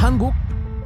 한국?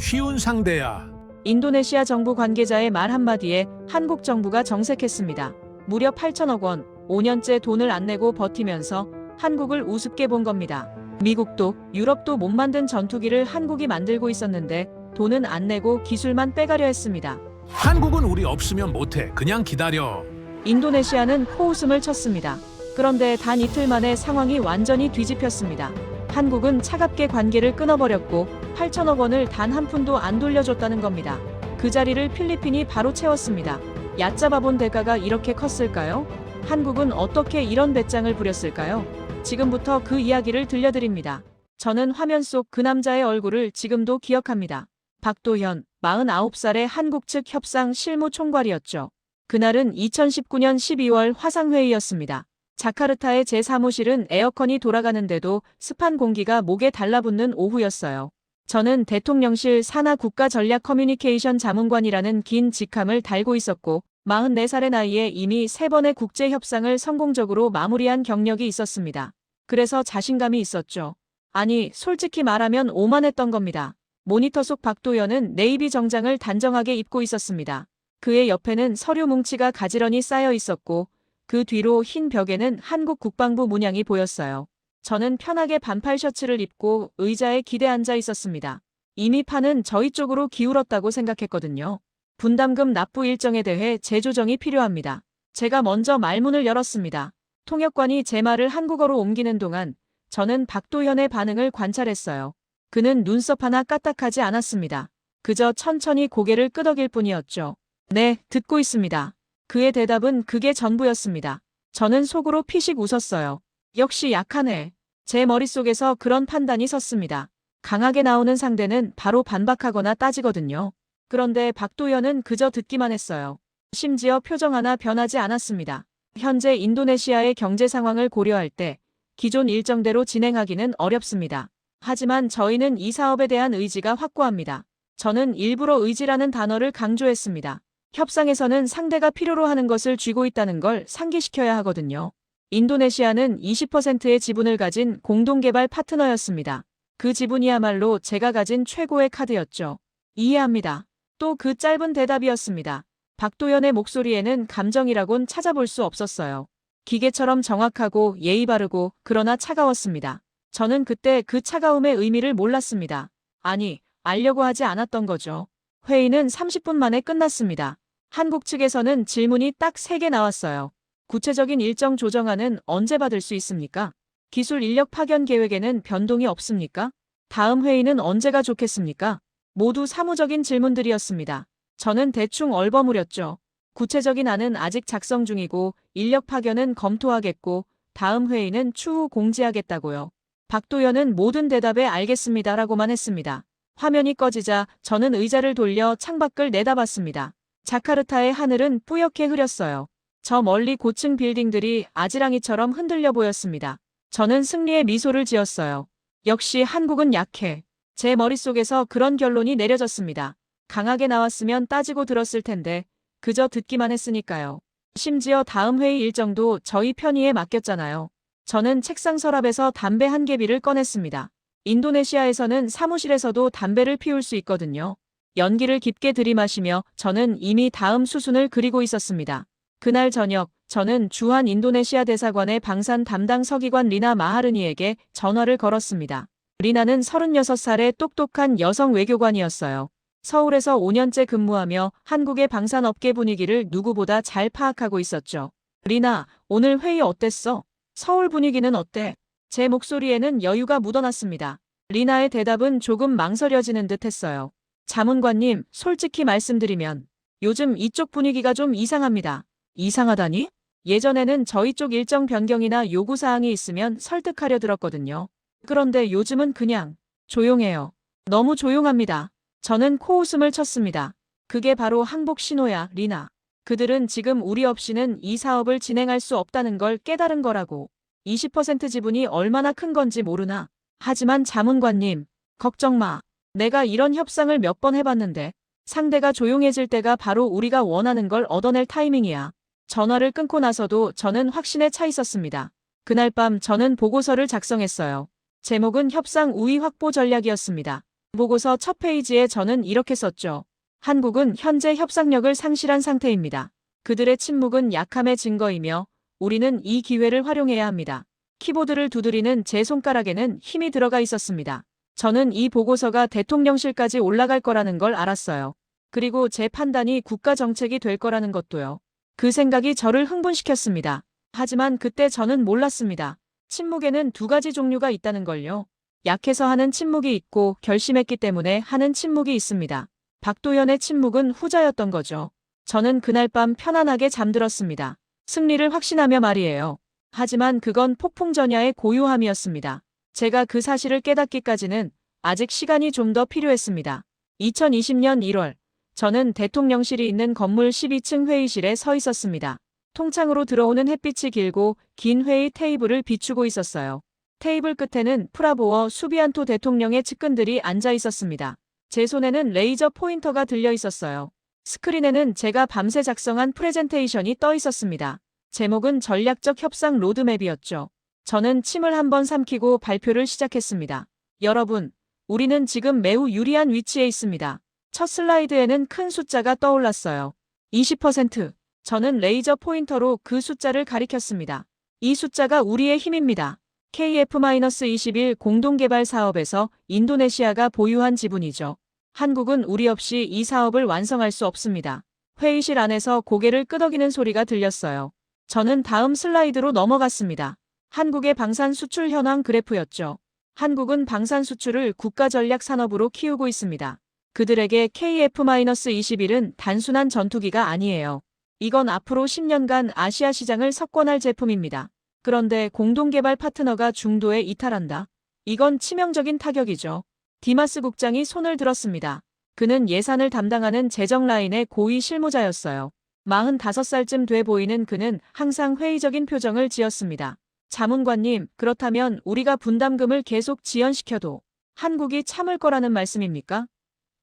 쉬운 상대야. 인도네시아 정부 관계자의 말 한마디에 한국 정부가 정색했습니다. 무려 8천억 원, 5년째 돈을 안 내고 버티면서 한국을 우습게 본 겁니다. 미국도 유럽도 못 만든 전투기를 한국이 만들고 있었는데 돈은 안 내고 기술만 빼가려 했습니다. 한국은 우리 없으면 못해. 그냥 기다려. 인도네시아는 코웃음을 쳤습니다. 그런데 단 이틀 만에 상황이 완전히 뒤집혔습니다. 한국은 차갑게 관계를 끊어버렸고 8천억 원을 단 한 푼도 안 돌려줬다는 겁니다. 그 자리를 필리핀이 바로 채웠습니다. 얕잡아본 대가가 이렇게 컸을까요? 한국은 어떻게 이런 배짱을 부렸을까요? 지금부터 그 이야기를 들려드립니다. 저는 화면 속 그 남자의 얼굴을 지금도 기억합니다. 박도현, 49살의 한국 측 협상 실무 총괄이었죠. 그날은 2019년 12월 화상회의였습니다. 자카르타의 제 사무실은 에어컨이 돌아가는데도 습한 공기가 목에 달라붙는 오후였어요. 저는 대통령실 산하 국가전략 커뮤니케이션 자문관이라는 긴 직함을 달고 있었고 44살의 나이에 이미 3번의 국제협상을 성공적으로 마무리한 경력이 있었습니다. 그래서 자신감이 있었죠. 아니, 솔직히 말하면 오만했던 겁니다. 모니터 속 박도연은 네이비 정장을 단정하게 입고 있었습니다. 그의 옆에는 서류 뭉치가 가지런히 쌓여 있었고 그 뒤로 흰 벽에는 한국 국방부 문양이 보였어요. 저는 편하게 반팔 셔츠를 입고 의자에 기대 앉아 있었습니다. 이미 판은 저희 쪽으로 기울었다고 생각했거든요. 분담금 납부 일정에 대해 재조정이 필요합니다. 제가 먼저 말문을 열었습니다. 통역관이 제 말을 한국어로 옮기는 동안 저는 박도현의 반응을 관찰했어요. 그는 눈썹 하나 까딱하지 않았습니다. 그저 천천히 고개를 끄덕일 뿐이었죠. 네, 듣고 있습니다. 그의 대답은 그게 전부였습니다. 저는 속으로 피식 웃었어요. 역시 약하네. 제 머릿속에서 그런 판단이 섰습니다. 강하게 나오는 상대는 바로 반박하거나 따지거든요. 그런데 박도현은 그저 듣기만 했어요. 심지어 표정 하나 변하지 않았습니다. 현재 인도네시아의 경제 상황을 고려할 때 기존 일정대로 진행하기는 어렵습니다. 하지만 저희는 이 사업에 대한 의지가 확고합니다. 저는 일부러 의지라는 단어를 강조했습니다. 협상에서는 상대가 필요로 하는 것을 쥐고 있다는 걸 상기시켜야 하거든요. 인도네시아는 20%의 지분을 가진 공동개발 파트너였습니다. 그 지분이야말로 제가 가진 최고의 카드였죠. 이해합니다. 또 그 짧은 대답이었습니다. 박도연의 목소리에는 감정이라곤 찾아볼 수 없었어요. 기계처럼 정확하고 예의 바르고 그러나 차가웠습니다. 저는 그때 그 차가움의 의미를 몰랐습니다. 아니, 알려고 하지 않았던 거죠. 회의는 30분 만에 끝났습니다. 한국 측에서는 질문이 딱 3개 나왔어요. 구체적인 일정 조정안은 언제 받을 수 있습니까? 기술 인력 파견 계획에는 변동이 없습니까? 다음 회의는 언제가 좋겠습니까? 모두 사무적인 질문들이었습니다. 저는 대충 얼버무렸죠. 구체적인 안은 아직 작성 중이고 인력 파견은 검토하겠고 다음 회의는 추후 공지하겠다고요. 박도연은 모든 대답에 알겠습니다라고만 했습니다. 화면이 꺼지자 저는 의자를 돌려 창밖을 내다봤습니다. 자카르타의 하늘은 뿌옇게 흐렸어요. 저 멀리 고층 빌딩들이 아지랑이처럼 흔들려 보였습니다. 저는 승리의 미소를 지었어요. 역시 한국은 약해. 제 머릿속에서 그런 결론이 내려졌습니다. 강하게 나왔으면 따지고 들었을 텐데 그저 듣기만 했으니까요. 심지어 다음 회의 일정도 저희 편의에 맡겼잖아요. 저는 책상 서랍에서 담배 한 개비를 꺼냈습니다. 인도네시아에서는 사무실에서도 담배를 피울 수 있거든요. 연기를 깊게 들이마시며 저는 이미 다음 수순을 그리고 있었습니다. 그날 저녁 저는 주한 인도네시아 대사관의 방산 담당 서기관 리나 마하르니에게 전화를 걸었습니다. 리나는 36살의 똑똑한 여성 외교관이었어요. 서울에서 5년째 근무하며 한국의 방산업계 분위기를 누구보다 잘 파악하고 있었죠. 리나, 오늘 회의 어땠어? 서울 분위기는 어때? 제 목소리에는 여유가 묻어났습니다. 리나의 대답은 조금 망설여지는 듯 했어요. 자문관님, 솔직히 말씀드리면 요즘 이쪽 분위기가 좀 이상합니다. 이상하다니? 예전에는 저희 쪽 일정 변경이나 요구사항이 있으면 설득하려 들었거든요. 그런데 요즘은 그냥 조용해요. 너무 조용합니다. 저는 코웃음을 쳤습니다. 그게 바로 항복 신호야, 리나. 그들은 지금 우리 없이는 이 사업을 진행할 수 없다는 걸 깨달은 거라고. 20% 지분이 얼마나 큰 건지 모르나. 하지만 자문관님, 걱정 마. 내가 이런 협상을 몇 번 해봤는데 상대가 조용해질 때가 바로 우리가 원하는 걸 얻어낼 타이밍이야. 전화를 끊고 나서도 저는 확신에 차 있었습니다. 그날 밤 저는 보고서를 작성했어요. 제목은 협상 우위 확보 전략이었습니다. 보고서 첫 페이지에 저는 이렇게 썼죠. 한국은 현재 협상력을 상실한 상태입니다. 그들의 침묵은 약함의 증거이며 우리는 이 기회를 활용해야 합니다. 키보드를 두드리는 제 손가락에는 힘이 들어가 있었습니다. 저는 이 보고서가 대통령실까지 올라갈 거라는 걸 알았어요. 그리고 제 판단이 국가 정책이 될 거라는 것도요. 그 생각이 저를 흥분시켰습니다. 하지만 그때 저는 몰랐습니다. 침묵에는 두 가지 종류가 있다는 걸요. 약해서 하는 침묵이 있고 결심했기 때문에 하는 침묵이 있습니다. 박도연의 침묵은 후자였던 거죠. 저는 그날 밤 편안하게 잠들었습니다. 승리를 확신하며 말이에요. 하지만 그건 폭풍전야의 고요함이었습니다. 제가 그 사실을 깨닫기까지는 아직 시간이 좀 더 필요했습니다. 2020년 1월, 저는 대통령실이 있는 건물 12층 회의실에 서 있었습니다. 통창으로 들어오는 햇빛이 길고 긴 회의 테이블을 비추고 있었어요. 테이블 끝에는 프라보어 수비안토 대통령의 측근들이 앉아 있었습니다. 제 손에는 레이저 포인터가 들려 있었어요. 스크린에는 제가 밤새 작성한 프레젠테이션이 떠 있었습니다. 제목은 전략적 협상 로드맵이었죠. 저는 침을 한번 삼키고 발표를 시작했습니다. 여러분, 우리는 지금 매우 유리한 위치에 있습니다. 첫 슬라이드에는 큰 숫자가 떠올랐어요. 20%. 저는 레이저 포인터로 그 숫자를 가리켰습니다. 이 숫자가 우리의 힘입니다. KF-21 공동개발 사업에서 인도네시아가 보유한 지분이죠. 한국은 우리 없이 이 사업을 완성할 수 없습니다. 회의실 안에서 고개를 끄덕이는 소리가 들렸어요. 저는 다음 슬라이드로 넘어갔습니다. 한국의 방산 수출 현황 그래프였죠. 한국은 방산 수출을 국가 전략 산업으로 키우고 있습니다. 그들에게 KF-21은 단순한 전투기가 아니에요. 이건 앞으로 10년간 아시아 시장을 석권할 제품입니다. 그런데 공동개발 파트너가 중도에 이탈한다. 이건 치명적인 타격이죠. 디마스 국장이 손을 들었습니다. 그는 예산을 담당하는 재정 라인의 고위 실무자였어요. 45살쯤 돼 보이는 그는 항상 회의적인 표정을 지었습니다. 자문관님, 그렇다면 우리가 분담금을 계속 지연시켜도 한국이 참을 거라는 말씀입니까?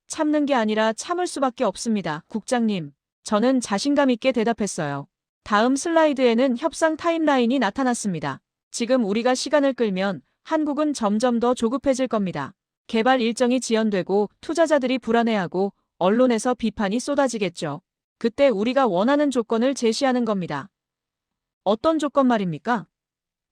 참는 게 아니라 참을 수밖에 없습니다, 국장님. 저는 자신감 있게 대답했어요. 다음 슬라이드에는 협상 타임라인이 나타났습니다. 지금 우리가 시간을 끌면 한국은 점점 더 조급해질 겁니다. 개발 일정이 지연되고 투자자들이 불안해하고 언론에서 비판이 쏟아지겠죠. 그때 우리가 원하는 조건을 제시하는 겁니다. 어떤 조건 말입니까?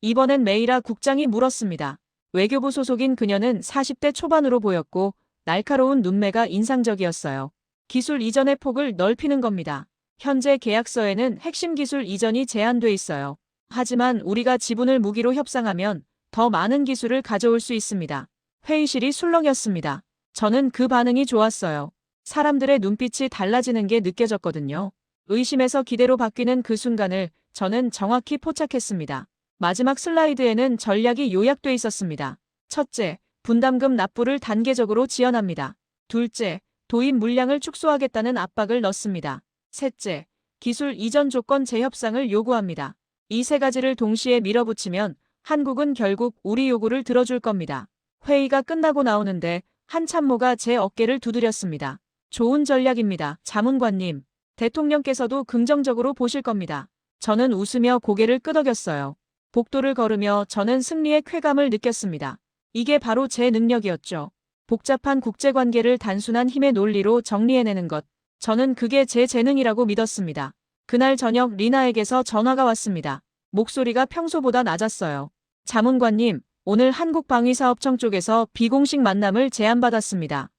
이번엔 메이라 국장이 물었습니다. 외교부 소속인 그녀는 40대 초반으로 보였고 날카로운 눈매가 인상적이었어요. 기술 이전의 폭을 넓히는 겁니다. 현재 계약서에는 핵심 기술 이전이 제한돼 있어요. 하지만 우리가 지분을 무기로 협상하면 더 많은 기술을 가져올 수 있습니다. 회의실이 술렁였습니다. 저는 그 반응이 좋았어요. 사람들의 눈빛이 달라지는 게 느껴졌거든요. 의심에서 기대로 바뀌는 그 순간을 저는 정확히 포착했습니다. 마지막 슬라이드에는 전략이 요약돼 있었습니다. 첫째, 분담금 납부를 단계적으로 지연합니다. 둘째, 도입 물량을 축소하겠다는 압박을 넣습니다. 셋째, 기술 이전 조건 재협상을 요구합니다. 이 세 가지를 동시에 밀어붙이면 한국은 결국 우리 요구를 들어줄 겁니다. 회의가 끝나고 나오는데 한 참모가 제 어깨를 두드렸습니다. 좋은 전략입니다, 자문관님. 대통령께서도 긍정적으로 보실 겁니다. 저는 웃으며 고개를 끄덕였어요. 복도를 걸으며 저는 승리의 쾌감을 느꼈습니다. 이게 바로 제 능력이었죠. 복잡한 국제관계를 단순한 힘의 논리로 정리해내는 것. 저는 그게 제 재능이라고 믿었습니다. 그날 저녁 리나에게서 전화가 왔습니다. 목소리가 평소보다 낮았어요. 자문관님, 오늘 한국방위사업청 쪽에서 비공식 만남을 제안받았습니다.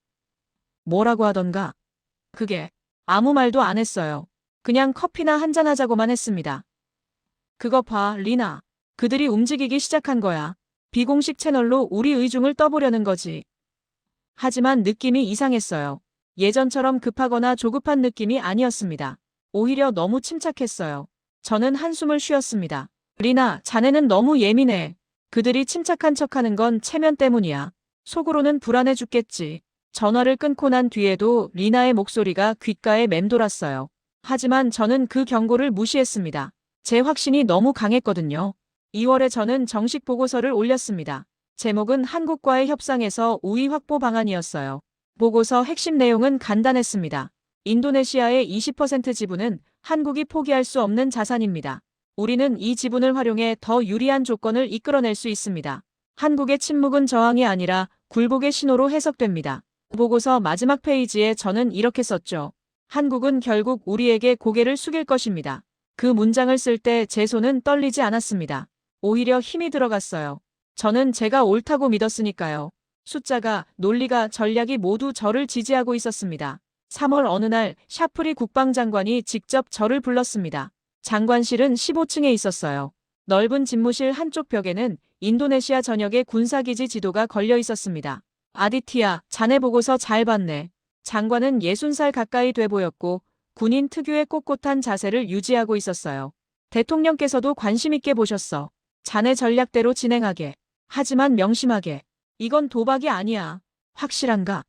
뭐라고 하던가? 그게 아무 말도 안 했어요. 그냥 커피나 한잔하자고만 했습니다. 그거 봐, 리나. 그들이 움직이기 시작한 거야. 비공식 채널로 우리 의중을 떠보려는 거지. 하지만 느낌이 이상했어요. 예전처럼 급하거나 조급한 느낌이 아니었습니다. 오히려 너무 침착했어요. 저는 한숨을 쉬었습니다. 리나, 자네는 너무 예민해. 그들이 침착한 척하는 건 체면 때문이야. 속으로는 불안해 죽겠지. 전화를 끊고 난 뒤에도 리나의 목소리가 귓가에 맴돌았어요. 하지만 저는 그 경고를 무시했습니다. 제 확신이 너무 강했거든요. 2월에 저는 정식 보고서를 올렸습니다. 제목은 한국과의 협상에서 우위 확보 방안이었어요. 보고서 핵심 내용은 간단했습니다. 인도네시아의 20% 지분은 한국이 포기할 수 없는 자산입니다. 우리는 이 지분을 활용해 더 유리한 조건을 이끌어낼 수 있습니다. 한국의 침묵은 저항이 아니라 굴복의 신호로 해석됩니다. 보고서 마지막 페이지에 저는 이렇게 썼죠. 한국은 결국 우리에게 고개를 숙일 것입니다. 그 문장을 쓸 때 제 손은 떨리지 않았습니다. 오히려 힘이 들어갔어요. 저는 제가 옳다고 믿었으니까요. 숫자가, 논리가, 전략이 모두 저를 지지하고 있었습니다. 3월 어느 날 샤프리 국방장관이 직접 저를 불렀습니다. 장관실은 15층에 있었어요. 넓은 집무실 한쪽 벽에는 인도네시아 전역의 군사기지 지도가 걸려 있었습니다. 아디티야, 자네 보고서 잘 봤네. 장관은 60살 가까이 돼 보였고 군인 특유의 꼿꼿한 자세를 유지하고 있었어요. 대통령께서도 관심 있게 보셨어. 자네 전략대로 진행하게. 하지만 명심하게. 이건 도박이 아니야. 확실한가?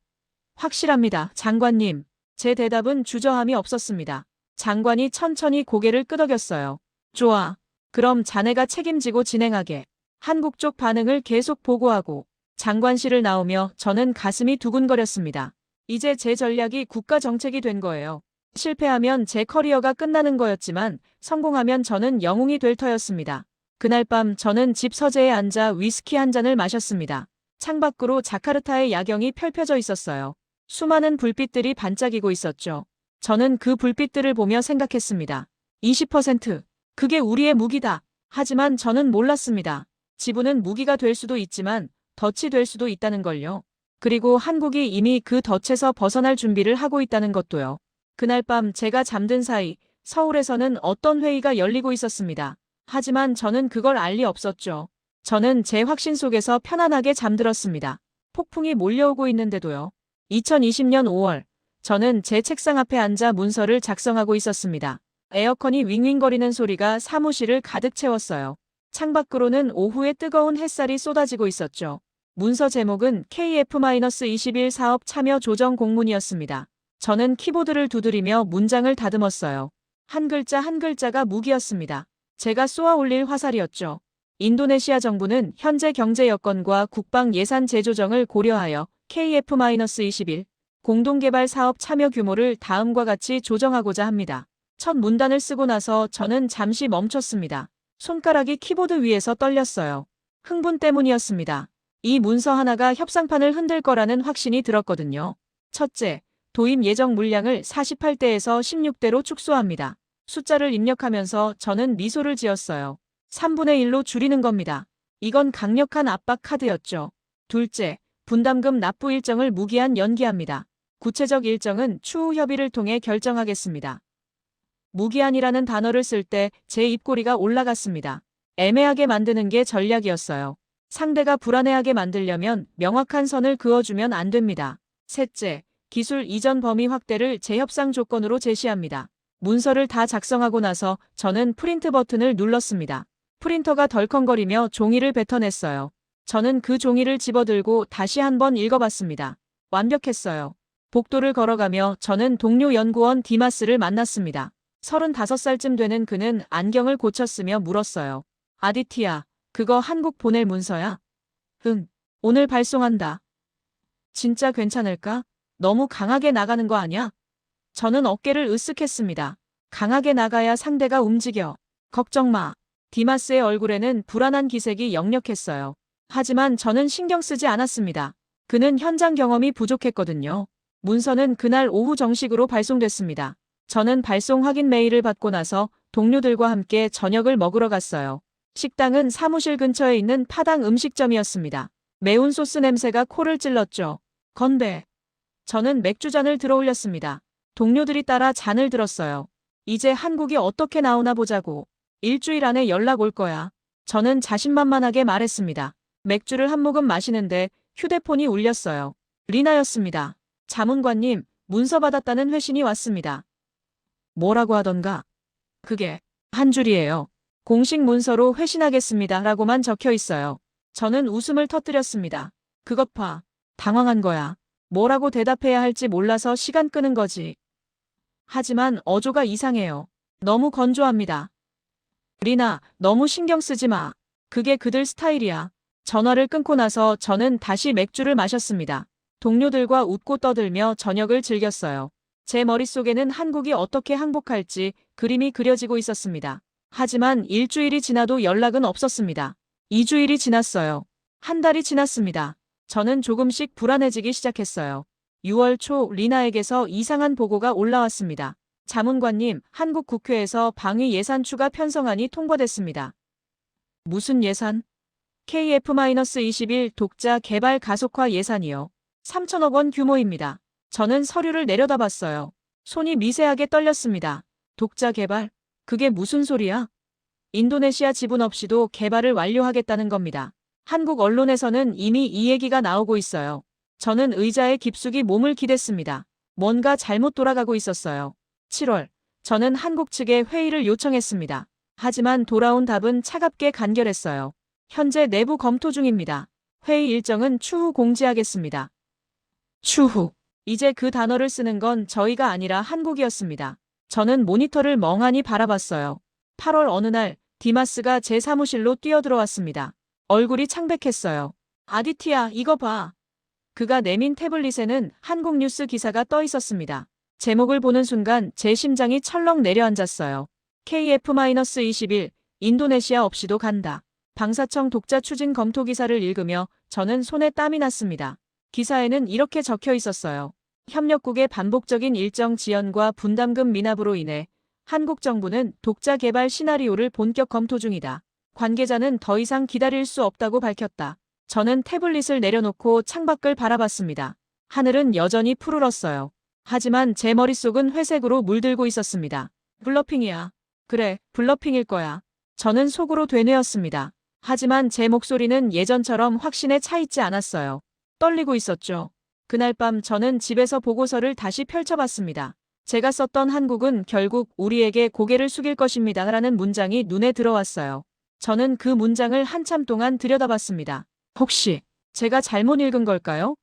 확실합니다, 장관님. 제 대답은 주저함이 없었습니다. 장관이 천천히 고개를 끄덕였어요. 좋아. 그럼 자네가 책임지고 진행하게. 한국 쪽 반응을 계속 보고하고. 장관실을 나오며 저는 가슴이 두근거렸습니다. 이제 제 전략이 국가 정책이 된 거예요. 실패하면 제 커리어가 끝나는 거였지만 성공하면 저는 영웅이 될 터였습니다. 그날 밤 저는 집 서재에 앉아 위스키 한 잔을 마셨습니다. 창밖으로 자카르타의 야경이 펼쳐져 있었어요. 수많은 불빛들이 반짝이고 있었죠. 저는 그 불빛들을 보며 생각했습니다. 20%. 그게 우리의 무기다. 하지만 저는 몰랐습니다. 지분은 무기가 될 수도 있지만 덫이 될 수도 있다는 걸요. 그리고 한국이 이미 그 덫에서 벗어날 준비를 하고 있다는 것도요. 그날 밤 제가 잠든 사이 서울에서는 어떤 회의가 열리고 있었습니다. 하지만 저는 그걸 알 리 없었죠. 저는 제 확신 속에서 편안하게 잠들었습니다. 폭풍이 몰려오고 있는데도요. 2020년 5월, 저는 제 책상 앞에 앉아 문서를 작성하고 있었습니다. 에어컨이 윙윙거리는 소리가 사무실을 가득 채웠어요. 창밖으로는 오후에 뜨거운 햇살이 쏟아지고 있었죠. 문서 제목은 KF-21 사업 참여 조정 공문이었습니다. 저는 키보드를 두드리며 문장을 다듬었어요. 한 글자 한 글자가 무기였습니다. 제가 쏘아 올릴 화살이었죠. 인도네시아 정부는 현재 경제 여건과 국방 예산 재조정을 고려하여 KF-21 공동개발 사업 참여 규모를 다음과 같이 조정하고자 합니다. 첫 문단을 쓰고 나서 저는 잠시 멈췄습니다. 손가락이 키보드 위에서 떨렸어요. 흥분 때문이었습니다. 이 문서 하나가 협상판을 흔들 거라는 확신이 들었거든요. 첫째, 도입 예정 물량을 48대에서 16대로 축소합니다. 숫자를 입력하면서 저는 미소를 지었어요. 3분의 1로 줄이는 겁니다. 이건 강력한 압박 카드였죠. 둘째, 분담금 납부 일정을 무기한 연기합니다. 구체적 일정은 추후 협의를 통해 결정하겠습니다. 무기한이라는 단어를 쓸 때 제 입꼬리가 올라갔습니다. 애매하게 만드는 게 전략이었어요. 상대가 불안해하게 만들려면 명확한 선을 그어주면 안 됩니다. 셋째, 기술 이전 범위 확대를 재협상 조건으로 제시합니다. 문서를 다 작성하고 나서 저는 프린트 버튼을 눌렀습니다. 프린터가 덜컹거리며 종이를 뱉어냈어요. 저는 그 종이를 집어들고 다시 한번 읽어봤습니다. 완벽했어요. 복도를 걸어가며 저는 동료 연구원 디마스를 만났습니다. 35살쯤 되는 그는 안경을 고쳤으며 물었어요. 아디티야, 그거 한국 보낼 문서야? 응, 오늘 발송한다. 진짜 괜찮을까? 너무 강하게 나가는 거 아냐? 저는 어깨를 으쓱했습니다. 강하게 나가야 상대가 움직여. 걱정 마. 디마스의 얼굴에는 불안한 기색이 역력했어요. 하지만 저는 신경 쓰지 않았습니다. 그는 현장 경험이 부족했거든요. 문서는 그날 오후 정식으로 발송됐습니다. 저는 발송 확인 메일을 받고 나서 동료들과 함께 저녁을 먹으러 갔어요. 식당은 사무실 근처에 있는 파당 음식점이었습니다. 매운 소스 냄새가 코를 찔렀죠. 건배. 저는 맥주잔을 들어 올렸습니다. 동료들이 따라 잔을 들었어요. 이제 한국이 어떻게 나오나 보자고. 일주일 안에 연락 올 거야. 저는 자신만만하게 말했습니다. 맥주를 한 모금 마시는데 휴대폰이 울렸어요. 리나였습니다. 자문관님, 문서 받았다는 회신이 왔습니다. 뭐라고 하던가? 그게 한 줄이에요. 공식 문서로 회신하겠습니다. 라고만 적혀 있어요. 저는 웃음을 터뜨렸습니다. 그것 봐. 당황한 거야. 뭐라고 대답해야 할지 몰라서 시간 끄는 거지. 하지만 어조가 이상해요. 너무 건조합니다. 리나, 너무 신경 쓰지 마. 그게 그들 스타일이야. 전화를 끊고 나서 저는 다시 맥주를 마셨습니다. 동료들과 웃고 떠들며 저녁을 즐겼어요. 제 머릿속에는 한국이 어떻게 항복할지 그림이 그려지고 있었습니다. 하지만 일주일이 지나도 연락은 없었습니다. 2주일이 지났어요. 한 달이 지났습니다. 저는 조금씩 불안해지기 시작했어요. 6월 초 리나에게서 이상한 보고가 올라왔습니다. 자문관님, 한국 국회에서 방위 예산 추가 편성안이 통과됐습니다. 무슨 예산? KF-21 독자 개발 가속화 예산이요. 3천억 원 규모입니다. 저는 서류를 내려다봤어요. 손이 미세하게 떨렸습니다. 독자 개발? 그게 무슨 소리야? 인도네시아 지분 없이도 개발을 완료하겠다는 겁니다. 한국 언론에서는 이미 이 얘기가 나오고 있어요. 저는 의자에 깊숙이 몸을 기댔습니다. 뭔가 잘못 돌아가고 있었어요. 7월, 저는 한국 측에 회의를 요청했습니다. 하지만 돌아온 답은 차갑게 간결했어요. 현재 내부 검토 중입니다. 회의 일정은 추후 공지하겠습니다. 추후. 이제 그 단어를 쓰는 건 저희가 아니라 한국이었습니다. 저는 모니터를 멍하니 바라봤어요. 8월 어느 날 디마스가 제 사무실로 뛰어들어왔습니다. 얼굴이 창백했어요. 아디티야, 이거 봐. 그가 내민 태블릿에는 한국 뉴스 기사가 떠 있었습니다. 제목을 보는 순간 제 심장이 철렁 내려앉았어요. KF-21 인도네시아 없이도 간다. 방사청 독자 추진 검토 기사를 읽으며 저는 손에 땀이 났습니다. 기사에는 이렇게 적혀 있었어요. 협력국의 반복적인 일정 지연과 분담금 미납으로 인해 한국 정부는 독자 개발 시나리오를 본격 검토 중이다. 관계자는 더 이상 기다릴 수 없다고 밝혔다. 저는 태블릿을 내려놓고 창밖을 바라봤습니다. 하늘은 여전히 푸르렀어요. 하지만 제 머릿속은 회색으로 물들고 있었습니다. 블러핑이야. 그래, 블러핑일 거야. 저는 속으로 되뇌었습니다. 하지만 제 목소리는 예전처럼 확신에 차 있지 않았어요. 떨리고 있었죠. 그날 밤 저는 집에서 보고서를 다시 펼쳐봤습니다. 제가 썼던 한국은 결국 우리에게 고개를 숙일 것입니다. 라는 문장이 눈에 들어왔어요. 저는 그 문장을 한참 동안 들여다봤습니다. 혹시 제가 잘못 읽은 걸까요?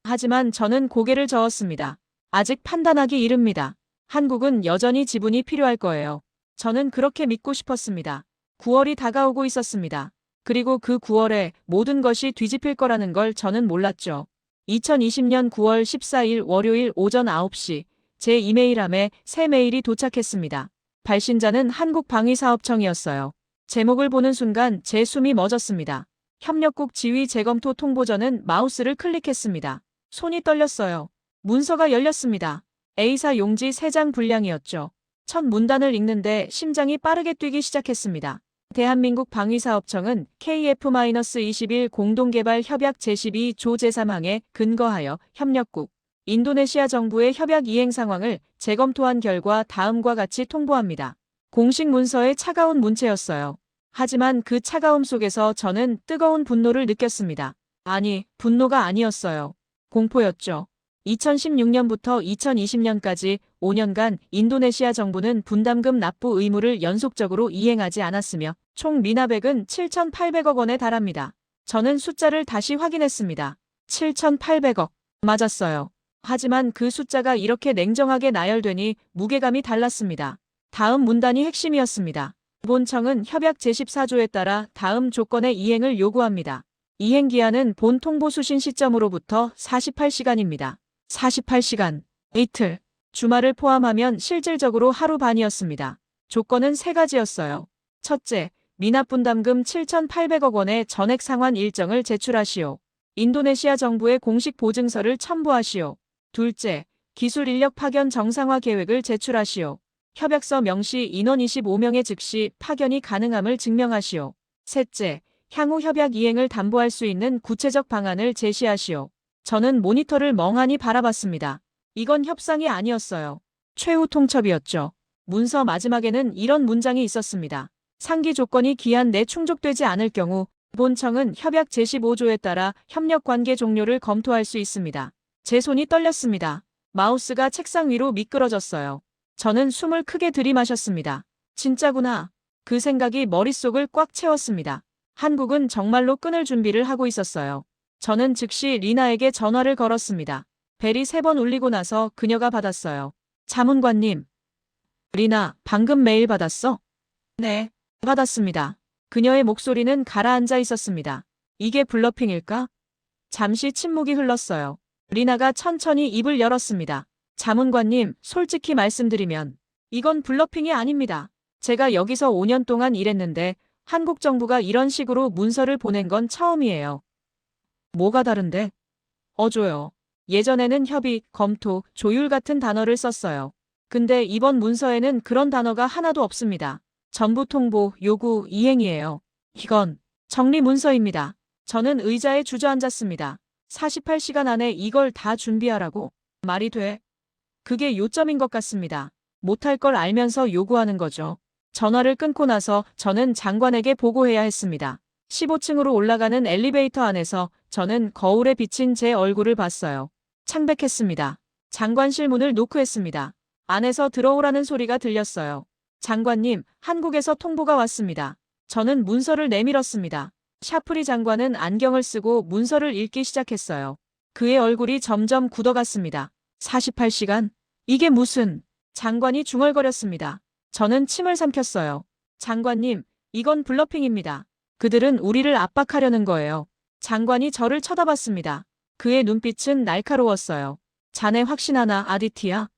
하지만 저는 고개를 저었습니다. 아직 판단하기 이릅니다. 한국은 여전히 지분이 필요할 거예요. 저는 그렇게 믿고 싶었습니다. 9월이 다가오고 있었습니다. 그리고 그 9월에 모든 것이 뒤집힐 거라는 걸 저는 몰랐죠. 2020년 9월 14일 월요일 오전 9시 제 이메일함에 새 메일이 도착했습니다. 발신자는 한국방위사업청이었어요. 제목을 보는 순간 제 숨이 멎었습니다. 협력국 지휘 재검토 통보전은 마우스를 클릭했습니다. 손이 떨렸어요. 문서가 열렸습니다. A사 용지 3장 분량이었죠. 첫 문단을 읽는데 심장이 빠르게 뛰기 시작했습니다. 대한민국 방위사업청은 KF-21 공동개발 협약 제12조 제3항에 근거하여 협력국, 인도네시아 정부의 협약 이행 상황을 재검토한 결과 다음과 같이 통보합니다. 공식 문서의 차가운 문체였어요. 하지만 그 차가움 속에서 저는 뜨거운 분노를 느꼈습니다. 아니, 분노가 아니었어요. 공포였죠. 2016년부터 2020년까지 5년간 인도네시아 정부는 분담금 납부 의무를 연속적으로 이행하지 않았으며 총 미납액은 7,800억 원에 달합니다. 저는 숫자를 다시 확인했습니다. 7,800억. 맞았어요. 하지만 그 숫자가 이렇게 냉정하게 나열되니 무게감이 달랐습니다. 다음 문단이 핵심이었습니다. 본청은 협약 제14조에 따라 다음 조건의 이행을 요구합니다. 이행 기한은 본 통보 수신 시점으로부터 48시간입니다. 48시간. 이틀. 주말을 포함하면 실질적으로 하루 반이었습니다. 조건은 3가지였어요. 첫째, 미납분담금 7,800억 원의 전액 상환 일정을 제출하시오. 인도네시아 정부의 공식 보증서를 첨부하시오. 둘째, 기술 인력 파견 정상화 계획을 제출하시오. 협약서 명시 인원 25명의 즉시 파견이 가능함을 증명하시오. 셋째, 향후 협약 이행을 담보할 수 있는 구체적 방안을 제시하시오. 저는 모니터를 멍하니 바라봤습니다. 이건 협상이 아니었어요. 최후 통첩이었죠. 문서 마지막에는 이런 문장이 있었습니다. 상기 조건이 기한 내 충족되지 않을 경우 본청은 협약 제15조에 따라 협력 관계 종료를 검토할 수 있습니다. 제 손이 떨렸습니다. 마우스가 책상 위로 미끄러졌어요. 저는 숨을 크게 들이마셨습니다. 진짜구나. 그 생각이 머릿속을 꽉 채웠습니다. 한국은 정말로 끊을 준비를 하고 있었어요. 저는 즉시 리나에게 전화를 걸었습니다. 벨이 3번 울리고 나서 그녀가 받았어요. 자문관님. 리나, 방금 메일 받았어? 네, 받았습니다. 그녀의 목소리는 가라앉아 있었습니다. 이게 블러핑일까? 잠시 침묵이 흘렀어요. 리나가 천천히 입을 열었습니다. 자문관님, 솔직히 말씀드리면 이건 블러핑이 아닙니다. 제가 여기서 5년 동안 일했는데 한국 정부가 이런 식으로 문서를 보낸 건 처음이에요. 뭐가 다른데? 어줘요. 예전에는 협의, 검토, 조율 같은 단어를 썼어요. 근데 이번 문서에는 그런 단어가 하나도 없습니다. 전부 통보, 요구, 이행이에요. 이건 정리 문서입니다. 저는 의자에 주저앉았습니다. 48시간 안에 이걸 다 준비하라고? 말이 돼? 그게 요점인 것 같습니다. 못할 걸 알면서 요구하는 거죠. 전화를 끊고 나서 저는 장관에게 보고해야 했습니다. 15층으로 올라가는 엘리베이터 안에서 저는 거울에 비친 제 얼굴을 봤어요. 창백했습니다. 장관실 문을 노크했습니다. 안에서 들어오라는 소리가 들렸어요. 장관님, 한국에서 통보가 왔습니다. 저는 문서를 내밀었습니다. 샤프리 장관은 안경을 쓰고 문서를 읽기 시작했어요. 그의 얼굴이 점점 굳어갔습니다. 48시간? 이게 무슨... 장관이 중얼거렸습니다. 저는 침을 삼켰어요. 장관님, 이건 블러핑입니다. 그들은 우리를 압박하려는 거예요. 장관이 저를 쳐다봤습니다. 그의 눈빛은 날카로웠어요. 자네 확신하나, 아디티야?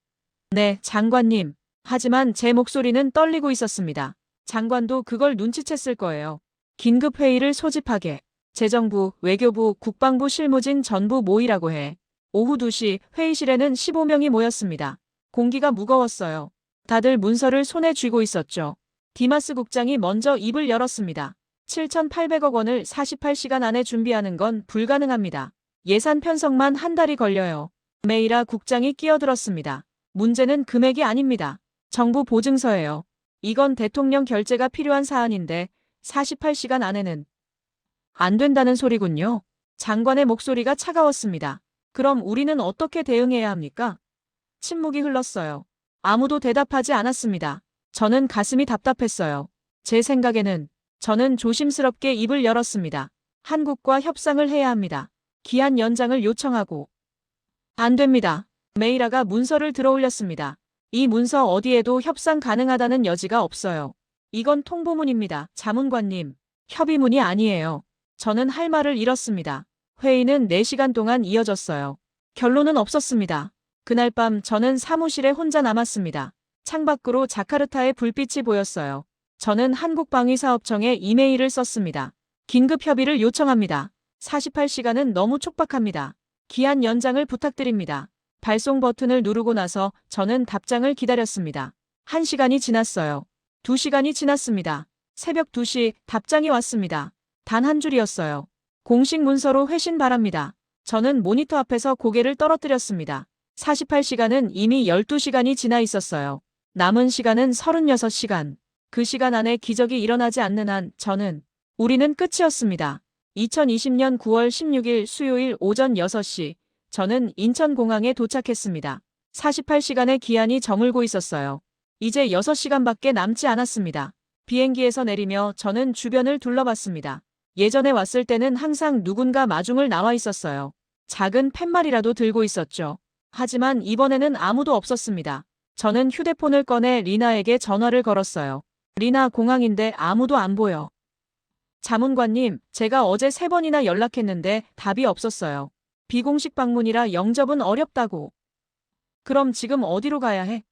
네, 장관님. 하지만 제 목소리는 떨리고 있었습니다. 장관도 그걸 눈치챘을 거예요. 긴급 회의를 소집하게. 재정부, 외교부, 국방부 실무진 전부 모이라고 해. 오후 2시 회의실에는 15명이 모였습니다. 공기가 무거웠어요. 다들 문서를 손에 쥐고 있었죠. 디마스 국장이 먼저 입을 열었습니다. 7,800억 원을 48시간 안에 준비하는 건 불가능합니다. 예산 편성만 한 달이 걸려요. 메이라 국장이 끼어들었습니다. 문제는 금액이 아닙니다. 정부 보증서예요. 이건 대통령 결재가 필요한 사안인데 48시간 안에는 안 된다는 소리군요. 장관의 목소리가 차가웠습니다. 그럼 우리는 어떻게 대응해야 합니까? 침묵이 흘렀어요. 아무도 대답하지 않았습니다. 저는 가슴이 답답했어요. 제 생각에는 저는 조심스럽게 입을 열었습니다. 한국과 협상을 해야 합니다. 기한 연장을 요청하고. 안 됩니다. 메이라가 문서를 들어올렸습니다. 이 문서 어디에도 협상 가능하다는 여지가 없어요. 이건 통보문입니다. 자문관님. 협의문이 아니에요. 저는 할 말을 잃었습니다. 회의는 4시간 동안 이어졌어요. 결론은 없었습니다. 그날 밤 저는 사무실에 혼자 남았습니다. 창밖으로 자카르타의 불빛이 보였어요. 저는 한국방위사업청에 이메일을 썼습니다. 긴급 협의를 요청합니다. 48시간은 너무 촉박합니다. 기한 연장을 부탁드립니다. 발송 버튼을 누르고 나서 저는 답장을 기다렸습니다. 1시간이 지났어요. 2시간이 지났습니다. 새벽 2시 답장이 왔습니다. 단 한 줄이었어요. 공식 문서로 회신 바랍니다. 저는 모니터 앞에서 고개를 떨어뜨렸습니다. 48시간은 이미 12시간이 지나 있었어요. 남은 시간은 36시간. 그 시간 안에 기적이 일어나지 않는 한 우리는 끝이었습니다. 2020년 9월 16일 수요일 오전 6시 저는 인천공항에 도착했습니다. 48시간의 기한이 저물고 있었어요. 이제 6시간밖에 남지 않았습니다. 비행기에서 내리며 저는 주변을 둘러봤습니다. 예전에 왔을 때는 항상 누군가 마중을 나와 있었어요. 작은 팻말이라도 들고 있었죠. 하지만 이번에는 아무도 없었습니다. 저는 휴대폰을 꺼내 리나에게 전화를 걸었어요. 리나, 공항인데 아무도 안 보여. 자문관님, 제가 어제 3번이나 연락했는데 답이 없었어요. 비공식 방문이라 영접은 어렵다고. 그럼 지금 어디로 가야 해?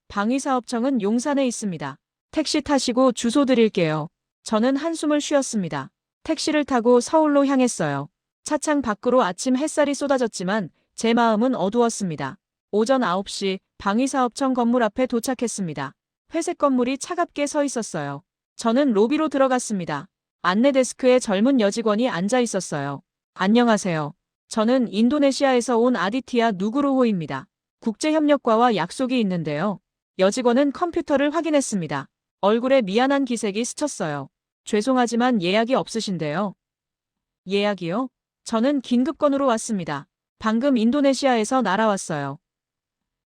방위사업청은 용산에 있습니다. 택시 타시고 주소 드릴게요. 저는 한숨을 쉬었습니다. 택시를 타고 서울로 향했어요. 차창 밖으로 아침 햇살이 쏟아졌지만 제 마음은 어두웠습니다. 오전 9시 방위사업청 건물 앞에 도착했습니다. 회색 건물이 차갑게 서 있었어요. 저는 로비로 들어갔습니다. 안내 데스크에 젊은 여직원이 앉아 있었어요. 안녕하세요. 저는 인도네시아에서 온 아디티아 누구루호입니다. 국제협력과와 약속이 있는데요. 여직원은 컴퓨터를 확인했습니다. 얼굴에 미안한 기색이 스쳤어요. 죄송하지만 예약이 없으신데요. 예약이요? 저는 긴급건으로 왔습니다. 방금 인도네시아에서 날아왔어요.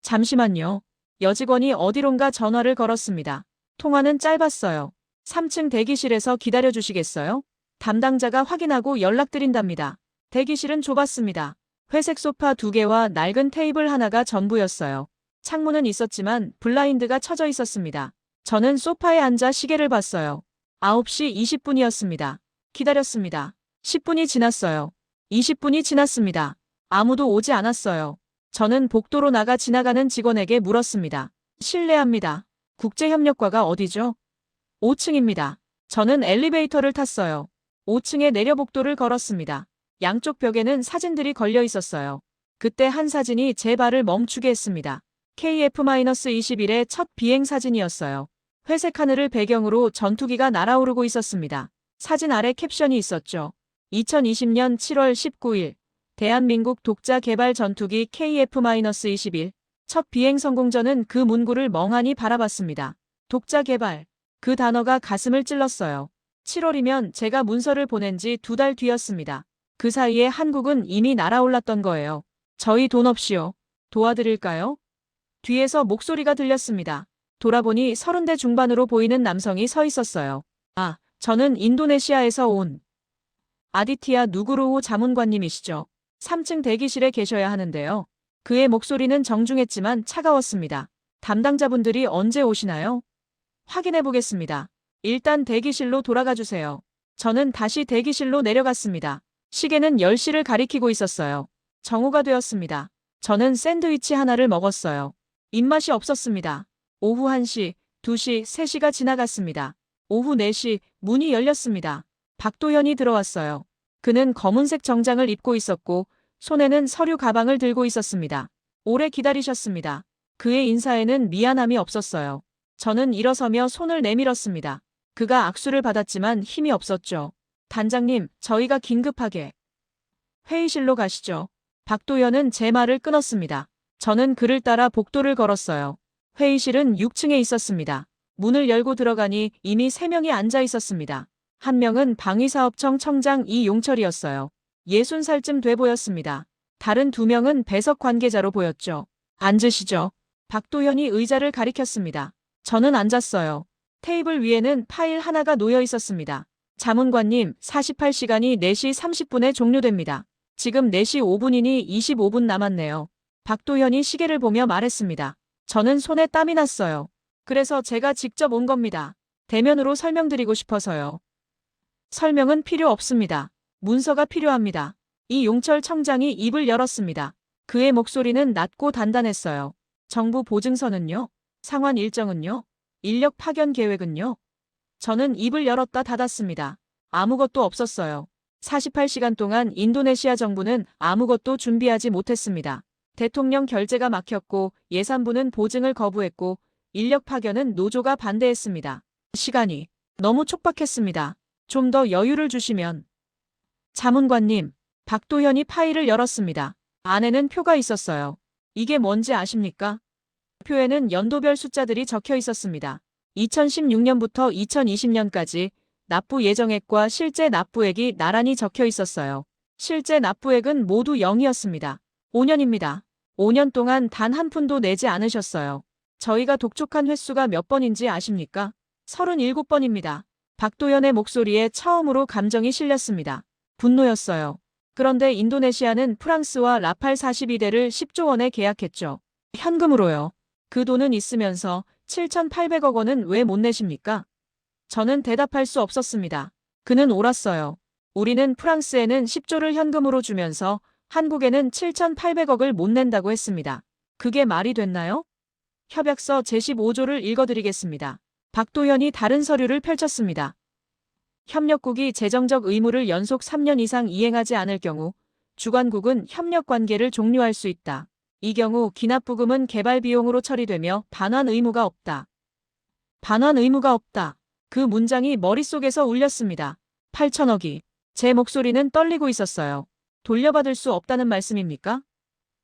잠시만요. 여직원이 어디론가 전화를 걸었습니다. 통화는 짧았어요. 3층 대기실에서 기다려주시겠어요? 담당자가 확인하고 연락드린답니다. 대기실은 좁았습니다. 회색 소파 2개와 낡은 테이블 하나가 전부였어요. 창문은 있었지만 블라인드가 쳐져 있었습니다. 저는 소파에 앉아 시계를 봤어요. 9시 20분이었습니다. 기다렸습니다. 10분이 지났어요. 20분이 지났습니다. 아무도 오지 않았어요. 저는 복도로 나가 지나가는 직원에게 물었습니다. 실례합니다. 국제협력과가 어디죠? 5층입니다. 저는 엘리베이터를 탔어요. 5층에 내려 복도를 걸었습니다. 양쪽 벽에는 사진들이 걸려 있었어요. 그때 한 사진이 제 발을 멈추게 했습니다. KF-21의 첫 비행 사진이었어요. 회색 하늘을 배경으로 전투기가 날아오르고 있었습니다. 사진 아래 캡션이 있었죠. 2020년 7월 19일 대한민국 독자 개발 전투기 KF-21 첫 비행 성공. 저는 그 문구를 멍하니 바라봤습니다. 독자 개발. 그 단어가 가슴을 찔렀어요. 7월이면 제가 문서를 보낸 지 2달 뒤였습니다. 그 사이에 한국은 이미 날아올랐던 거예요. 저희 돈 없이요. 도와드릴까요? 뒤에서 목소리가 들렸습니다. 돌아보니 30대 중반으로 보이는 남성이 서 있었어요. 아, 저는 인도네시아에서 온 아디티아 누구로우 자문관님이시죠. 3층 대기실에 계셔야 하는데요. 그의 목소리는 정중했지만 차가웠습니다. 담당자분들이 언제 오시나요? 확인해 보겠습니다. 일단 대기실로 돌아가 주세요. 저는 다시 대기실로 내려갔습니다. 시계는 10시를 가리키고 있었어요. 정오가 되었습니다. 저는 샌드위치 하나를 먹었어요. 입맛이 없었습니다. 오후 1시, 2시, 3시가 지나갔습니다. 오후 4시 문이 열렸습니다. 박도현이 들어왔어요. 그는 검은색 정장을 입고 있었고 손에는 서류 가방을 들고 있었습니다. 오래 기다리셨습니다. 그의 인사에는 미안함이 없었어요. 저는 일어서며 손을 내밀었습니다. 그가 악수를 받았지만 힘이 없었죠. 단장님, 저희가 긴급하게 회의실로 가시죠. 박도현은 제 말을 끊었습니다. 저는 그를 따라 복도를 걸었어요. 회의실은 6층에 있었습니다. 문을 열고 들어가니 이미 3명이 앉아 있었습니다. 한 명은 방위사업청 청장 이용철이었어요. 60살쯤 돼 보였습니다. 다른 2명은 배석 관계자로 보였죠. 앉으시죠. 박도현이 의자를 가리켰습니다. 저는 앉았어요. 테이블 위에는 파일 하나가 놓여 있었습니다. 자문관님, 48시간이 4시 30분에 종료됩니다. 지금 4시 5분이니 25분 남았네요. 박도현이 시계를 보며 말했습니다. 저는 손에 땀이 났어요. 그래서 제가 직접 온 겁니다. 대면으로 설명드리고 싶어서요. 설명은 필요 없습니다. 문서가 필요합니다. 이용철 청장이 입을 열었습니다. 그의 목소리는 낮고 단단했어요. 정부 보증서는요? 상환 일정은요? 인력 파견 계획은요? 저는 입을 열었다 닫았습니다. 아무것도 없었어요. 48시간 동안 인도네시아 정부는 아무것도 준비하지 못했습니다. 대통령 결재가 막혔고 예산부는 보증을 거부했고 인력 파견은 노조가 반대했습니다. 시간이 너무 촉박했습니다. 좀 더 여유를 주시면. 자문관님, 박도현이 파일을 열었습니다. 안에는 표가 있었어요. 이게 뭔지 아십니까? 표에는 연도별 숫자들이 적혀 있었습니다. 2016년부터 2020년까지 납부 예정액과 실제 납부액이 나란히 적혀 있었어요. 실제 납부액은 모두 0이었습니다. 5년입니다. 5년 동안 단 한 푼도 내지 않으셨어요. 저희가 독촉한 횟수가 몇 번인지 아십니까? 37번입니다. 박도현의 목소리에 처음으로 감정이 실렸습니다. 분노였어요. 그런데 인도네시아는 프랑스와 라팔 42대를 10조 원에 계약했죠. 현금으로요. 그 돈은 있으면서 7,800억 원은 왜 못 내십니까? 저는 대답할 수 없었습니다. 그는 옳았어요. 우리는 프랑스에는 10조를 현금으로 주면서 한국에는 7,800억을 못 낸다고 했습니다. 그게 말이 됐나요? 협약서 제15조를 읽어드리겠습니다. 박도현이 다른 서류를 펼쳤습니다. 협력국이 재정적 의무를 연속 3년 이상 이행하지 않을 경우 주관국은 협력 관계를 종료할 수 있다. 이 경우 기납부금은 개발 비용으로 처리되며 반환 의무가 없다. 반환 의무가 없다. 그 문장이 머릿속에서 울렸습니다. 8천억이. 제 목소리는 떨리고 있었어요. 돌려받을 수 없다는 말씀입니까?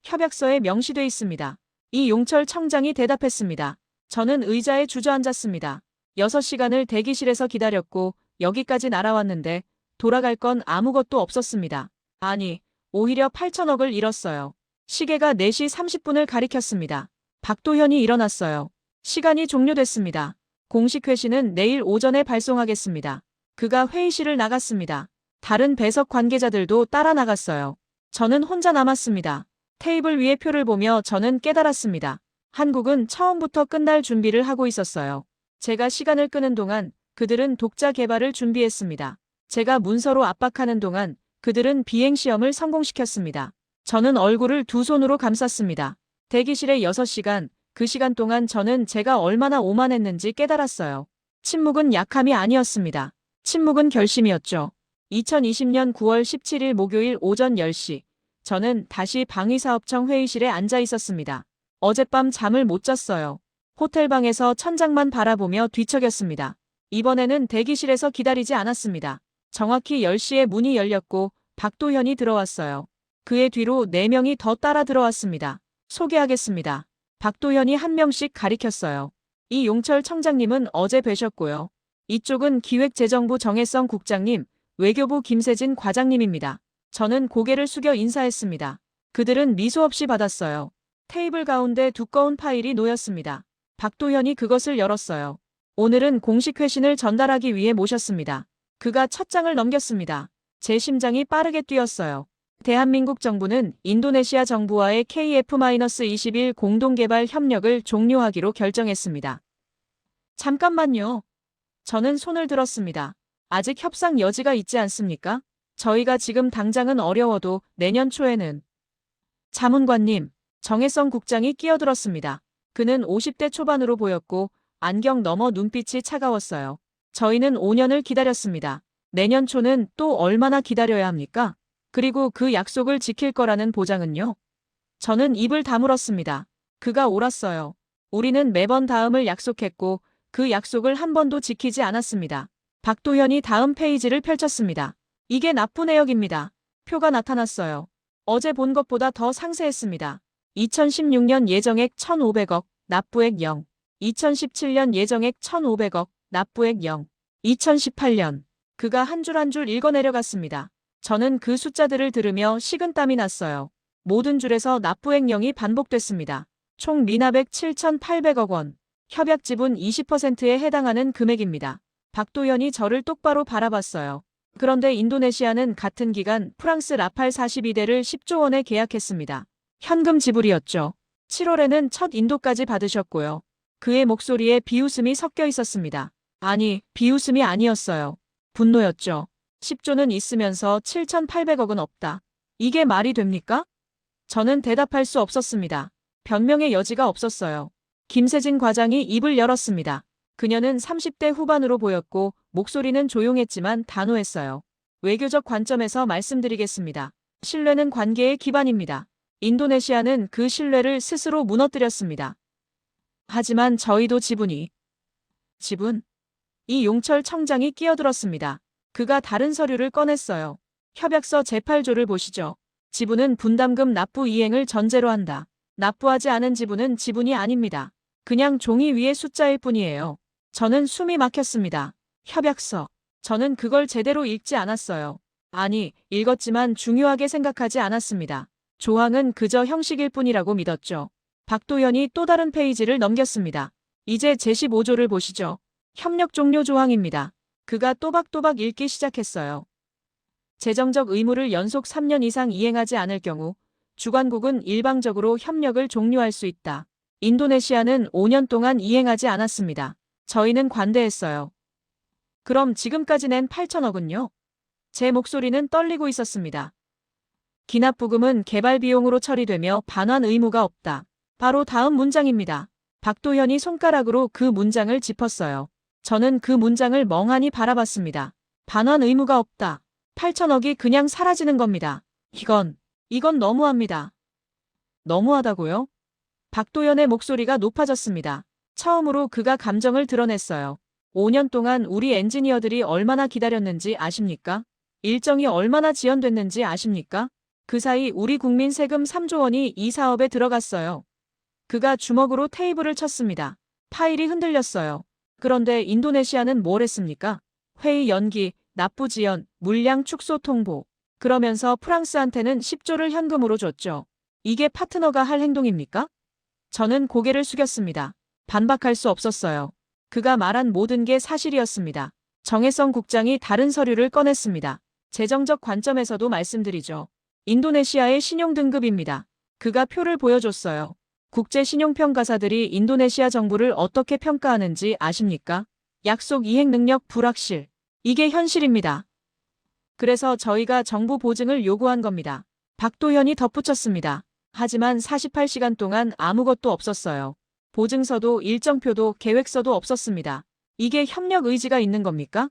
협약서에 명시돼 있습니다. 이용철 청장이 대답했습니다. 저는 의자에 주저앉았습니다. 6시간을 대기실에서 기다렸고 여기까지 날아왔는데 돌아갈 건 아무것도 없었습니다. 아니, 오히려 8천억을 잃었어요. 시계가 4시 30분을 가리켰습니다. 박도현이 일어났어요. 시간이 종료됐습니다. 공식 회신은 내일 오전에 발송하겠습니다. 그가 회의실을 나갔습니다. 다른 배석 관계자들도 따라 나갔어요. 저는 혼자 남았습니다. 테이블 위의 표를 보며 저는 깨달았습니다. 한국은 처음부터 끝날 준비를 하고 있었어요. 제가 시간을 끄는 동안 그들은 독자 개발을 준비했습니다. 제가 문서로 압박하는 동안 그들은 비행시험을 성공시켰습니다. 저는 얼굴을 두 손으로 감쌌습니다. 대기실에 6시간, 그 시간 동안 저는 제가 얼마나 오만했는지 깨달았어요. 침묵은 약함이 아니었습니다. 침묵은 결심이었죠. 2020년 9월 17일 목요일 오전 10시. 저는 다시 방위사업청 회의실에 앉아 있었습니다. 어젯밤 잠을 못 잤어요. 호텔방에서 천장만 바라보며 뒤척였습니다. 이번에는 대기실에서 기다리지 않았습니다. 정확히 10시에 문이 열렸고 박도현이 들어왔어요. 그의 뒤로 4명이 더 따라 들어왔습니다. 소개하겠습니다. 박도현이 한 명씩 가리켰어요. 이용철 청장님은 어제 뵈셨고요. 이쪽은 기획재정부 정혜성 국장님, 외교부 김세진 과장님입니다. 저는 고개를 숙여 인사했습니다. 그들은 미소 없이 받았어요. 테이블 가운데 두꺼운 파일이 놓였습니다. 박도현이 그것을 열었어요. 오늘은 공식 회신을 전달하기 위해 모셨습니다. 그가 첫 장을 넘겼습니다. 제 심장이 빠르게 뛰었어요. 대한민국 정부는 인도네시아 정부와의 KF-21 공동개발 협력을 종료하기로 결정했습니다. 잠깐만요. 저는 손을 들었습니다. 아직 협상 여지가 있지 않습니까? 저희가 지금 당장은 어려워도 내년 초에는. 자문관님, 정혜성 국장이 끼어들었습니다. 그는 50대 초반으로 보였고 안경 너머 눈빛이 차가웠어요. 저희는 5년을 기다렸습니다. 내년 초는 또 얼마나 기다려야 합니까? 그리고 그 약속을 지킬 거라는 보장은요? 저는 입을 다물었습니다. 그가 옳았어요. 우리는 매번 다음을 약속했고 그 약속을 한 번도 지키지 않았습니다. 박도현이 다음 페이지를 펼쳤습니다. 이게 납부 내역입니다. 표가 나타났어요. 어제 본 것보다 더 상세했습니다. 2016년 예정액 1,500억, 납부액 0. 2017년 예정액 1,500억, 납부액 0. 2018년. 그가 한 줄 한 줄 읽어내려갔습니다. 저는 그 숫자들을 들으며 식은땀이 났어요. 모든 줄에서 납부액 0이 반복됐습니다. 총 미납액 7,800억 원. 협약 지분 20%에 해당하는 금액입니다. 박도현이 저를 똑바로 바라봤어요. 그런데 인도네시아는 같은 기간 프랑스 라팔 42대를 10조 원에 계약했습니다. 현금 지불이었죠. 7월에는 첫 인도까지 받으셨고요. 그의 목소리에 비웃음이 섞여 있었습니다. 아니, 비웃음이 아니었어요. 분노였죠. 10조는 있으면서 7,800억은 없다. 이게 말이 됩니까? 저는 대답할 수 없었습니다. 변명의 여지가 없었어요. 김세진 과장이 입을 열었습니다. 그녀는 30대 후반으로 보였고 목소리는 조용했지만 단호했어요. 외교적 관점에서 말씀드리겠습니다. 신뢰는 관계의 기반입니다. 인도네시아는 그 신뢰를 스스로 무너뜨렸습니다. 하지만 저희도 지분? 이용철 청장이 끼어들었습니다. 그가 다른 서류를 꺼냈어요. 협약서 제8조를 보시죠. 지분은 분담금 납부 이행을 전제로 한다. 납부하지 않은 지분은 지분이 아닙니다. 그냥 종이 위의 숫자일 뿐이에요. 저는 숨이 막혔습니다. 협약서. 저는 그걸 제대로 읽지 않았어요. 아니, 읽었지만 중요하게 생각하지 않았습니다. 조항은 그저 형식일 뿐이라고 믿었죠. 박도현이 또 다른 페이지를 넘겼습니다. 이제 제15조를 보시죠. 협력 종료 조항입니다. 그가 또박또박 읽기 시작했어요. 재정적 의무를 연속 3년 이상 이행하지 않을 경우 주관국은 일방적으로 협력을 종료할 수 있다. 인도네시아는 5년 동안 이행하지 않았습니다. 저희는 관대했어요. 그럼 지금까지 낸 8천억은요? 제 목소리는 떨리고 있었습니다. 기납부금은 개발 비용으로 처리되며 반환 의무가 없다. 바로 다음 문장입니다. 박도현이 손가락으로 그 문장을 짚었어요. 저는 그 문장을 멍하니 바라봤습니다. 반환 의무가 없다. 8천억이 그냥 사라지는 겁니다. 이건 너무합니다. 너무하다고요? 박도현의 목소리가 높아졌습니다. 처음으로 그가 감정을 드러냈어요. 5년 동안 우리 엔지니어들이 얼마나 기다렸는지 아십니까? 일정이 얼마나 지연됐는지 아십니까? 그 사이 우리 국민 세금 3조 원이 이 사업에 들어갔어요. 그가 주먹으로 테이블을 쳤습니다. 파일이 흔들렸어요. 그런데 인도네시아는 뭘 했습니까? 회의 연기, 납부 지연, 물량 축소 통보. 그러면서 프랑스한테는 10조를 현금으로 줬죠. 이게 파트너가 할 행동입니까? 저는 고개를 숙였습니다. 반박할 수 없었어요. 그가 말한 모든 게 사실이었습니다. 정혜성 국장이 다른 서류를 꺼냈습니다. 재정적 관점에서도 말씀드리죠. 인도네시아의 신용등급입니다. 그가 표를 보여줬어요. 국제신용평가사들이 인도네시아 정부를 어떻게 평가하는지 아십니까? 약속 이행 능력 불확실. 이게 현실입니다. 그래서 저희가 정부 보증을 요구한 겁니다. 박도현이 덧붙였습니다. 하지만 48시간 동안 아무것도 없었어요. 보증서도 일정표도 계획서도 없었습니다. 이게 협력 의지가 있는 겁니까?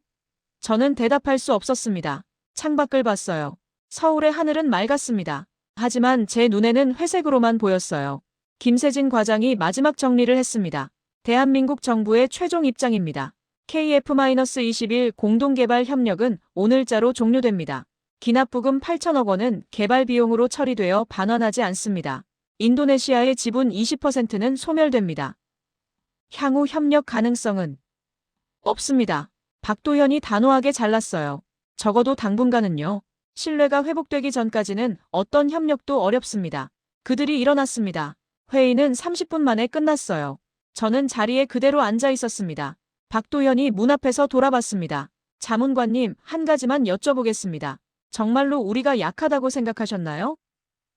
저는 대답할 수 없었습니다. 창밖을 봤어요. 서울의 하늘은 맑았습니다. 하지만 제 눈에는 회색으로만 보였어요. 김세진 과장이 마지막 정리를 했습니다. 대한민국 정부의 최종 입장입니다. KF-21 공동개발 협력은 오늘자로 종료됩니다. 기납부금 8천억 원은 개발 비용으로 처리되어 반환하지 않습니다. 인도네시아의 지분 20%는 소멸됩니다. 향후 협력 가능성은 없습니다. 박도현이 단호하게 잘랐어요. 적어도 당분간은요. 신뢰가 회복되기 전까지는 어떤 협력도 어렵습니다. 그들이 일어났습니다. 회의는 30분 만에 끝났어요. 저는 자리에 그대로 앉아 있었습니다. 박도현이 문 앞에서 돌아봤습니다. 자문관님, 한 가지만 여쭤보겠습니다. 정말로 우리가 약하다고 생각하셨나요?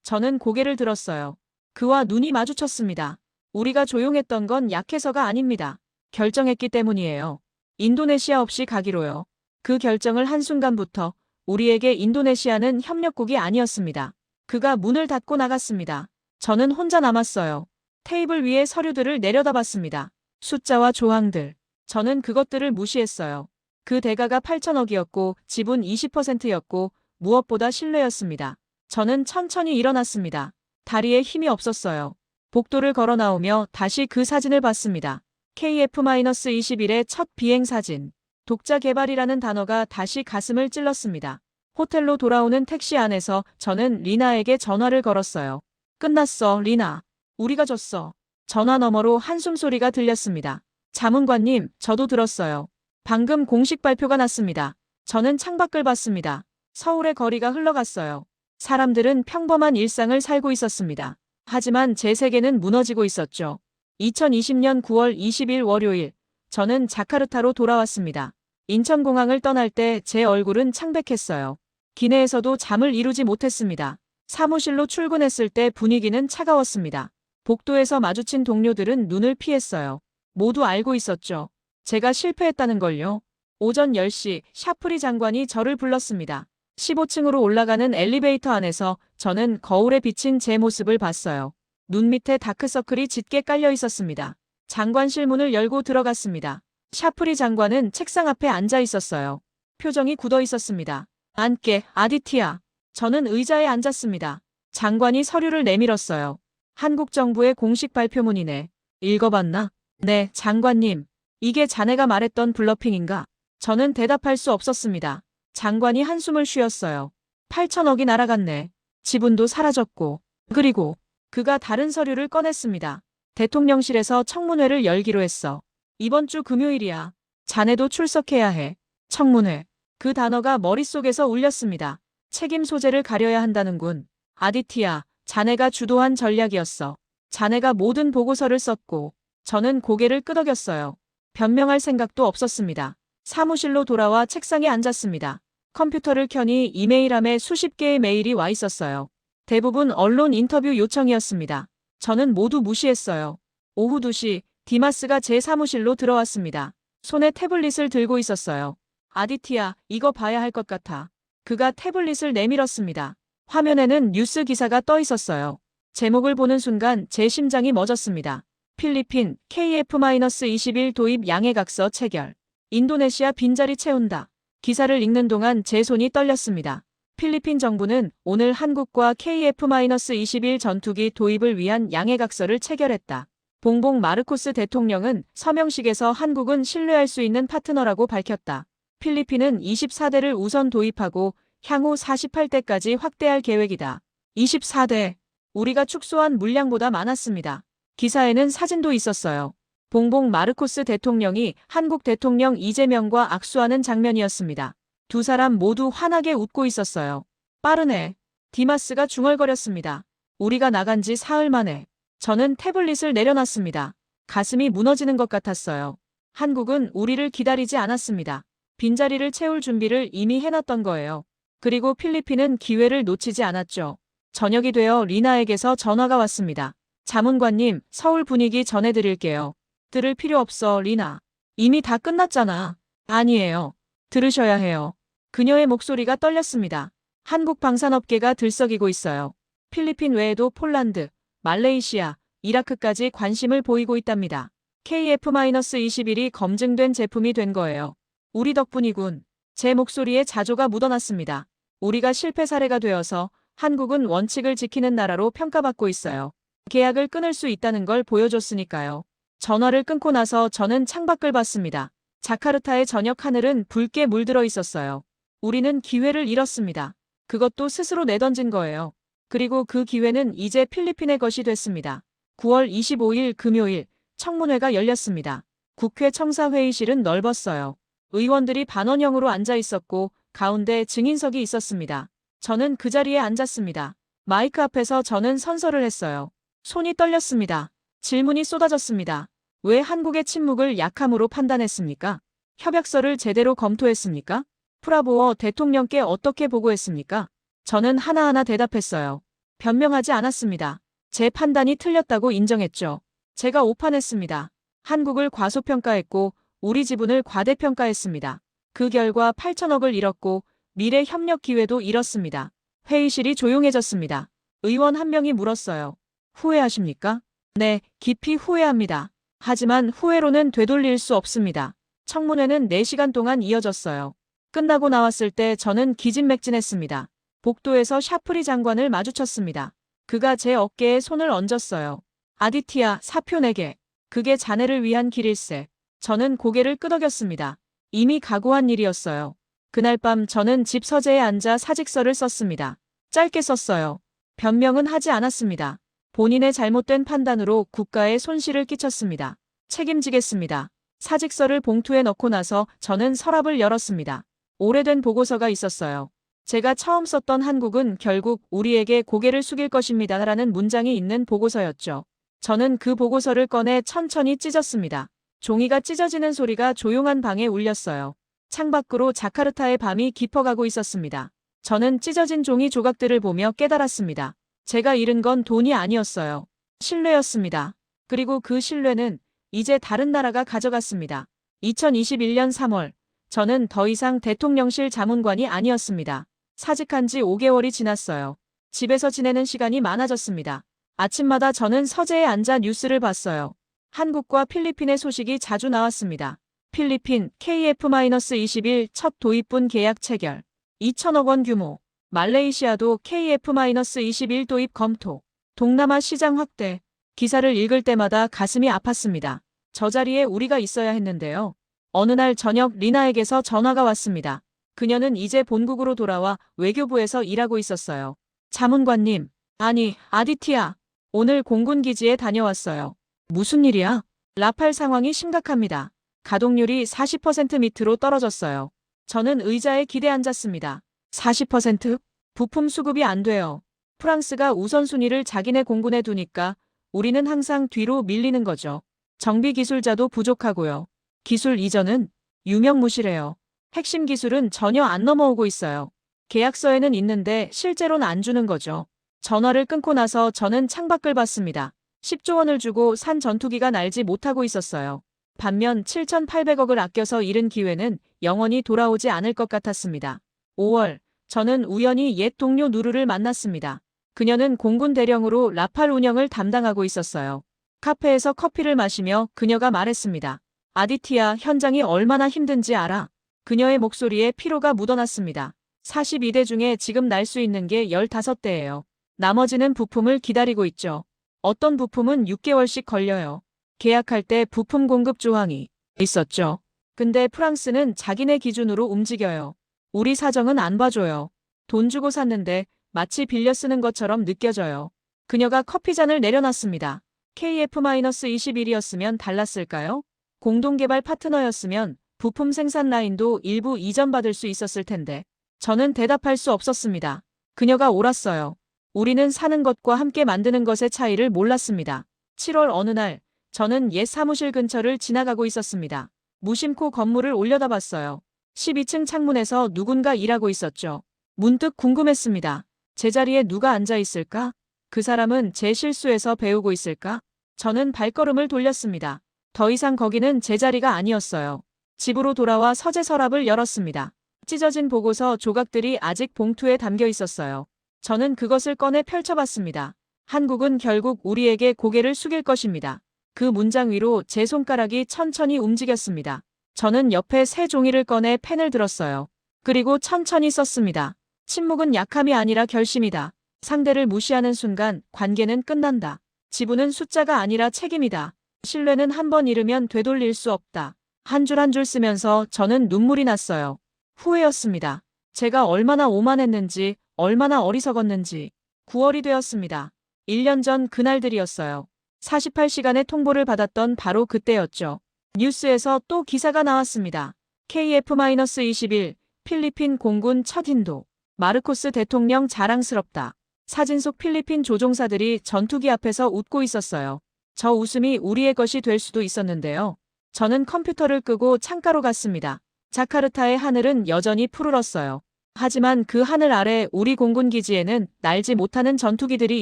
저는 고개를 들었어요. 그와 눈이 마주쳤습니다. 우리가 조용했던 건 약해서가 아닙니다. 결정했기 때문이에요. 인도네시아 없이 가기로요. 그 결정을 한순간부터 우리에게 인도네시아는 협력국이 아니었습니다. 그가 문을 닫고 나갔습니다. 저는 혼자 남았어요. 테이블 위에 서류들을 내려다봤습니다. 숫자와 조항들. 저는 그것들을 무시했어요. 그 대가가 8천억이었고 지분 20%였고 무엇보다 신뢰였습니다. 저는 천천히 일어났습니다. 다리에 힘이 없었어요. 복도를 걸어 나오며 다시 그 사진을 봤습니다. KF-21의 첫 비행 사진. 독자 개발이라는 단어가 다시 가슴을 찔렀습니다. 호텔로 돌아오는 택시 안에서 저는 리나에게 전화를 걸었어요. 끝났어, 리나. 우리가 졌어. 전화 너머로 한숨 소리가 들렸습니다. 자문관님, 저도 들었어요. 방금 공식 발표가 났습니다. 저는 창밖을 봤습니다. 서울의 거리가 흘러갔어요. 사람들은 평범한 일상을 살고 있었습니다. 하지만 제 세계는 무너지고 있었죠. 2020년 9월 20일 월요일, 저는 자카르타로 돌아왔습니다. 인천공항을 떠날 때 제 얼굴은 창백했어요. 기내에서도 잠을 이루지 못했습니다. 사무실로 출근했을 때 분위기는 차가웠습니다. 복도에서 마주친 동료들은 눈을 피했어요. 모두 알고 있었죠. 제가 실패했다는 걸요. 오전 10시 샤프리 장관이 저를 불렀습니다. 15층으로 올라가는 엘리베이터 안에서 저는 거울에 비친 제 모습을 봤어요. 눈 밑에 다크서클이 짙게 깔려 있었습니다. 장관실 문을 열고 들어갔습니다. 샤프리 장관은 책상 앞에 앉아 있었어요. 표정이 굳어 있었습니다. 앉게, 아디티아. 저는 의자에 앉았습니다. 장관이 서류를 내밀었어요. 한국 정부의 공식 발표문이네. 읽어봤나? 네, 장관님. 이게 자네가 말했던 블러핑인가? 저는 대답할 수 없었습니다. 장관이 한숨을 쉬었어요. 8천억이 날아갔네. 지분도 사라졌고. 그리고 그가 다른 서류를 꺼냈습니다. 대통령실에서 청문회를 열기로 했어. 이번 주 금요일이야. 자네도 출석해야 해. 청문회. 그 단어가 머릿속에서 울렸습니다. 책임 소재를 가려야 한다는군. 아디티아, 자네가 주도한 전략이었어. 자네가 모든 보고서를 썼고. 저는 고개를 끄덕였어요. 변명할 생각도 없었습니다. 사무실로 돌아와 책상에 앉았습니다. 컴퓨터를 켜니 이메일함에 수십 개의 메일이 와 있었어요. 대부분 언론 인터뷰 요청이었습니다. 저는 모두 무시했어요. 오후 2시 디마스가 제 사무실로 들어왔습니다. 손에 태블릿을 들고 있었어요. 아디티아, 이거 봐야 할 것 같아. 그가 태블릿을 내밀었습니다. 화면에는 뉴스 기사가 떠 있었어요. 제목을 보는 순간 제 심장이 멎었습니다. 필리핀 KF-21 도입 양해각서 체결. 인도네시아 빈자리 채운다. 기사를 읽는 동안 제 손이 떨렸습니다. 필리핀 정부는 오늘 한국과 KF-21 전투기 도입을 위한 양해각서를 체결했다. 봉봉 마르코스 대통령은 서명식에서 한국은 신뢰할 수 있는 파트너라고 밝혔다. 필리핀은 24대를 우선 도입하고 향후 48대까지 확대할 계획이다. 24대. 우리가 축소한 물량보다 많았습니다. 기사에는 사진도 있었어요. 봉봉 마르코스 대통령이 한국 대통령 이재명과 악수하는 장면이었습니다. 두 사람 모두 환하게 웃고 있었어요. 빠르네. 디마스가 중얼거렸습니다. 우리가 나간 지 사흘 만에. 저는 태블릿을 내려놨습니다. 가슴이 무너지는 것 같았어요. 한국은 우리를 기다리지 않았습니다. 빈자리를 채울 준비를 이미 해놨던 거예요. 그리고 필리핀은 기회를 놓치지 않았죠. 저녁이 되어 리나에게서 전화가 왔습니다. 자문관님, 서울 분위기 전해드릴게요. 들을 필요 없어, 리나. 이미 다 끝났잖아. 아니에요. 들으셔야 해요. 그녀의 목소리가 떨렸습니다. 한국 방산업계가 들썩이고 있어요. 필리핀 외에도 폴란드, 말레이시아, 이라크까지 관심을 보이고 있답니다. KF-21이 검증된 제품이 된 거예요. 우리 덕분이군. 제 목소리에 자조가 묻어났습니다. 우리가 실패 사례가 되어서 한국은 원칙을 지키는 나라로 평가받고 있어요. 계약을 끊을 수 있다는 걸 보여줬으니까요. 전화를 끊고 나서 저는 창밖을 봤습니다. 자카르타의 저녁 하늘은 붉게 물들어 있었어요. 우리는 기회를 잃었습니다. 그것도 스스로 내던진 거예요. 그리고 그 기회는 이제 필리핀의 것이 됐습니다. 9월 25일 금요일 청문회가 열렸습니다. 국회 청사회의실은 넓었어요. 의원들이 반원형으로 앉아 있었고 가운데 증인석이 있었습니다. 저는 그 자리에 앉았습니다. 마이크 앞에서 저는 선서를 했어요. 손이 떨렸습니다. 질문이 쏟아졌습니다. 왜 한국의 침묵을 약함으로 판단했습니까? 협약서를 제대로 검토했습니까? 프라보어 대통령께 어떻게 보고했습니까? 저는 하나하나 대답했어요. 변명하지 않았습니다. 제 판단이 틀렸다고 인정했죠. 제가 오판했습니다. 한국을 과소평가했고 우리 지분을 과대평가했습니다. 그 결과 8천억을 잃었고 미래 협력 기회도 잃었습니다. 회의실이 조용해졌습니다. 의원 한 명이 물었어요. 후회하십니까? 네, 깊이 후회합니다. 하지만 후회로는 되돌릴 수 없습니다. 청문회는 4시간 동안 이어졌어요. 끝나고 나왔을 때 저는 기진맥진했습니다. 복도에서 샤프리 장관을 마주쳤습니다. 그가 제 어깨에 손을 얹었어요. 아디티야, 사표 내게. 그게 자네를 위한 길일세. 저는 고개를 끄덕였습니다. 이미 각오한 일이었어요. 그날 밤 저는 집 서재에 앉아 사직서를 썼습니다. 짧게 썼어요. 변명은 하지 않았습니다. 본인의 잘못된 판단으로 국가에 손실을 끼쳤습니다. 책임지겠습니다. 사직서를 봉투에 넣고 나서 저는 서랍을 열었습니다. 오래된 보고서가 있었어요. 제가 처음 썼던 한국은 결국 우리에게 고개를 숙일 것입니다. 라는 문장이 있는 보고서였죠. 저는 그 보고서를 꺼내 천천히 찢었습니다. 종이가 찢어지는 소리가 조용한 방에 울렸어요. 창밖으로 자카르타의 밤이 깊어가고 있었습니다. 저는 찢어진 종이 조각들을 보며 깨달았습니다. 제가 잃은 건 돈이 아니었어요. 신뢰였습니다. 그리고 그 신뢰는 이제 다른 나라가 가져갔습니다. 2021년 3월, 저는 더 이상 대통령실 자문관이 아니었습니다. 사직한 지 5개월이 지났어요. 집에서 지내는 시간이 많아졌습니다. 아침마다 저는 서재에 앉아 뉴스를 봤어요. 한국과 필리핀의 소식이 자주 나왔습니다. 필리핀 KF-21 첫 도입분 계약 체결. 2천억 원 규모. 말레이시아도 KF-21 도입 검토. 동남아 시장 확대. 기사를 읽을 때마다 가슴이 아팠습니다. 저 자리에 우리가 있어야 했는데요. 어느 날 저녁 리나에게서 전화가 왔습니다. 그녀는 이제 본국으로 돌아와 외교부에서 일하고 있었어요. 자문관님, 아니, 아디티야. 오늘 공군기지에 다녀왔어요. 무슨 일이야? 라팔 상황이 심각합니다. 가동률이 40% 밑으로 떨어졌어요. 저는 의자에 기대 앉았습니다. 40%? 부품 수급이 안 돼요. 프랑스가 우선순위를 자기네 공군에 두니까 우리는 항상 뒤로 밀리는 거죠. 정비 기술자도 부족하고요. 기술 이전은 유명무실해요. 핵심 기술은 전혀 안 넘어오고 있어요. 계약서에는 있는데 실제로는 안 주는 거죠. 전화를 끊고 나서 저는 창밖을 봤습니다. 10조 원을 주고 산 전투기가 날지 못하고 있었어요. 반면 7,800억을 아껴서 잃은 기회는 영원히 돌아오지 않을 것 같았습니다. 5월, 저는 우연히 옛 동료 누르를 만났습니다. 그녀는 공군 대령으로 라팔 운영을 담당하고 있었어요. 카페에서 커피를 마시며 그녀가 말했습니다. 아디티야, 현장이 얼마나 힘든지 알아? 그녀의 목소리에 피로가 묻어났습니다. 42대 중에 지금 날 수 있는 게 15대예요. 나머지는 부품을 기다리고 있죠. 어떤 부품은 6개월씩 걸려요. 계약할 때 부품 공급 조항이 있었죠. 근데 프랑스는 자기네 기준으로 움직여요. 우리 사정은 안 봐줘요. 돈 주고 샀는데 마치 빌려 쓰는 것처럼 느껴져요. 그녀가 커피잔을 내려놨습니다. KF-21이었으면 달랐을까요? 공동개발 파트너였으면 부품 생산 라인도 일부 이전받을 수 있었을 텐데. 저는 대답할 수 없었습니다. 그녀가 옳았어요. 우리는 사는 것과 함께 만드는 것의 차이를 몰랐습니다. 7월 어느 날, 저는 옛 사무실 근처를 지나가고 있었습니다. 무심코 건물을 올려다봤어요. 12층 창문에서 누군가 일하고 있었죠. 문득 궁금했습니다. 제 자리에 누가 앉아 있을까? 그 사람은 제 실수에서 배우고 있을까? 저는 발걸음을 돌렸습니다. 더 이상 거기는 제 자리가 아니었어요. 집으로 돌아와 서재 서랍을 열었습니다. 찢어진 보고서 조각들이 아직 봉투에 담겨 있었어요. 저는 그것을 꺼내 펼쳐봤습니다. 한국은 결국 우리에게 고개를 숙일 것입니다. 그 문장 위로 제 손가락이 천천히 움직였습니다. 저는 옆에 새 종이를 꺼내 펜을 들었어요. 그리고 천천히 썼습니다. 침묵은 약함이 아니라 결심이다. 상대를 무시하는 순간 관계는 끝난다. 지분은 숫자가 아니라 책임이다. 신뢰는 한 번 잃으면 되돌릴 수 없다. 한 줄 한 줄 쓰면서 저는 눈물이 났어요. 후회였습니다. 제가 얼마나 오만했는지, 얼마나 어리석었는지. 9월이 되었습니다. 1년 전 그날들이었어요. 48시간의 통보를 받았던 바로 그때였죠. 뉴스에서 또 기사가 나왔습니다. KF-21 필리핀 공군 첫 인도. 마르코스 대통령 자랑스럽다. 사진 속 필리핀 조종사들이 전투기 앞에서 웃고 있었어요. 저 웃음이 우리의 것이 될 수도 있었는데요. 저는 컴퓨터를 끄고 창가로 갔습니다. 자카르타의 하늘은 여전히 푸르렀어요. 하지만 그 하늘 아래 우리 공군 기지에는 날지 못하는 전투기들이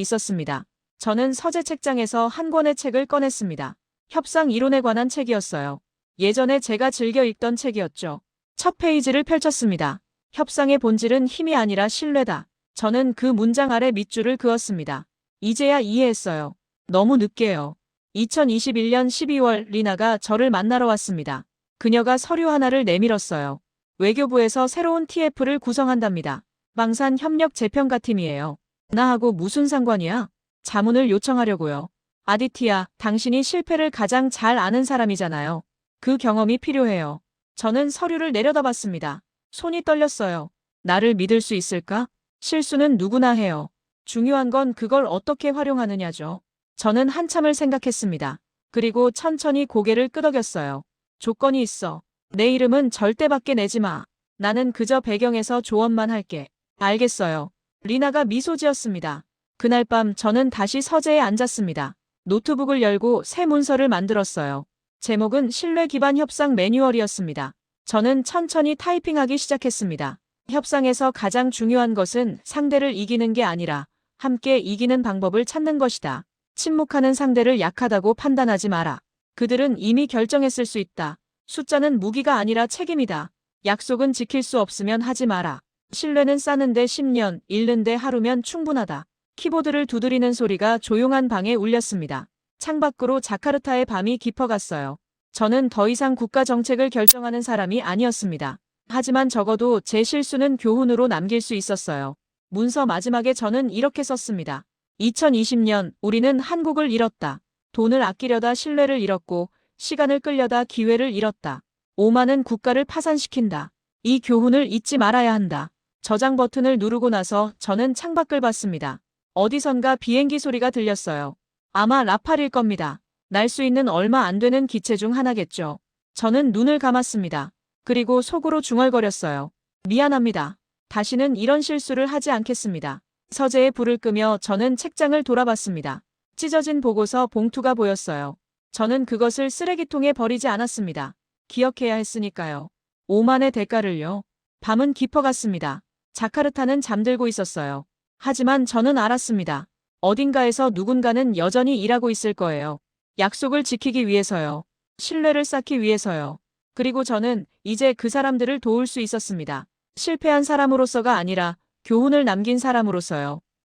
있었습니다. 저는 서재 책장에서 한 권의 책을 꺼냈습니다. 협상 이론에 관한 책이었어요. 예전에 제가 즐겨 읽던 책이었죠. 첫 페이지를 펼쳤습니다. 협상의 본질은 힘이 아니라 신뢰다. 저는 그 문장 아래 밑줄을 그었습니다. 이제야 이해했어요. 너무 늦게요. 2021년 12월 리나가 저를 만나러 왔습니다. 그녀가 서류 하나를 내밀었어요. 외교부에서 새로운 TF를 구성한답니다. 방산 협력 재평가팀이에요. 나하고 무슨 상관이야? 자문을 요청하려고요. 아디티야, 당신이 실패를 가장 잘 아는 사람이잖아요. 그 경험이 필요해요. 저는 서류를 내려다봤습니다. 손이 떨렸어요. 나를 믿을 수 있을까? 실수는 누구나 해요. 중요한 건 그걸 어떻게 활용하느냐죠. 저는 한참을 생각했습니다. 그리고 천천히 고개를 끄덕였어요. 조건이 있어. 내 이름은 절대 밖에 내지 마. 나는 그저 배경에서 조언만 할게. 알겠어요. 리나가 미소 지었습니다. 그날 밤 저는 다시 서재에 앉았습니다. 노트북을 열고 새 문서를 만들었어요. 제목은 신뢰 기반 협상 매뉴얼이었습니다. 저는 천천히 타이핑하기 시작했습니다. 협상에서 가장 중요한 것은 상대를 이기는 게 아니라 함께 이기는 방법을 찾는 것이다. 침묵하는 상대를 약하다고 판단하지 마라. 그들은 이미 결정했을 수 있다. 숫자는 무기가 아니라 책임이다. 약속은 지킬 수 없으면 하지 마라. 신뢰는 쌓는데 10년, 잃는데 하루면 충분하다. 키보드를 두드리는 소리가 조용한 방에 울렸습니다. 창밖으로 자카르타의 밤이 깊어갔어요. 저는 더 이상 국가 정책을 결정하는 사람이 아니었습니다. 하지만 적어도 제 실수는 교훈으로 남길 수 있었어요. 문서 마지막에 저는 이렇게 썼습니다. 2020년 우리는 한국을 잃었다. 돈을 아끼려다 신뢰를 잃었고 시간을 끌려다 기회를 잃었다. 오만은 국가를 파산시킨다. 이 교훈을 잊지 말아야 한다. 저장 버튼을 누르고 나서 저는 창밖을 봤습니다. 어디선가 비행기 소리가 들렸어요. 아마 라팔일 겁니다. 날 수 있는 얼마 안 되는 기체 중 하나겠죠. 저는 눈을 감았습니다. 그리고 속으로 중얼거렸어요. 미안합니다. 다시는 이런 실수를 하지 않겠습니다. 서재에 불을 끄며 저는 책장을 돌아봤습니다. 찢어진 보고서 봉투가 보였어요. 저는 그것을 쓰레기통에 버리지 않았습니다. 기억해야 했으니까요. 오만의 대가를요. 밤은 깊어갔습니다. 자카르타는 잠들고 있었어요. 하지만 저는 알았습니다. 어딘가에서 누군가는 여전히 일하고 있을 거예요. 약속을 지키기 위해서요. 신뢰를 쌓기 위해서요. 그리고 저는 이제 그 사람들을 도울 수 있었습니다. 실패한 사람으로서가 아니라 교훈을 남긴 사람으로서요.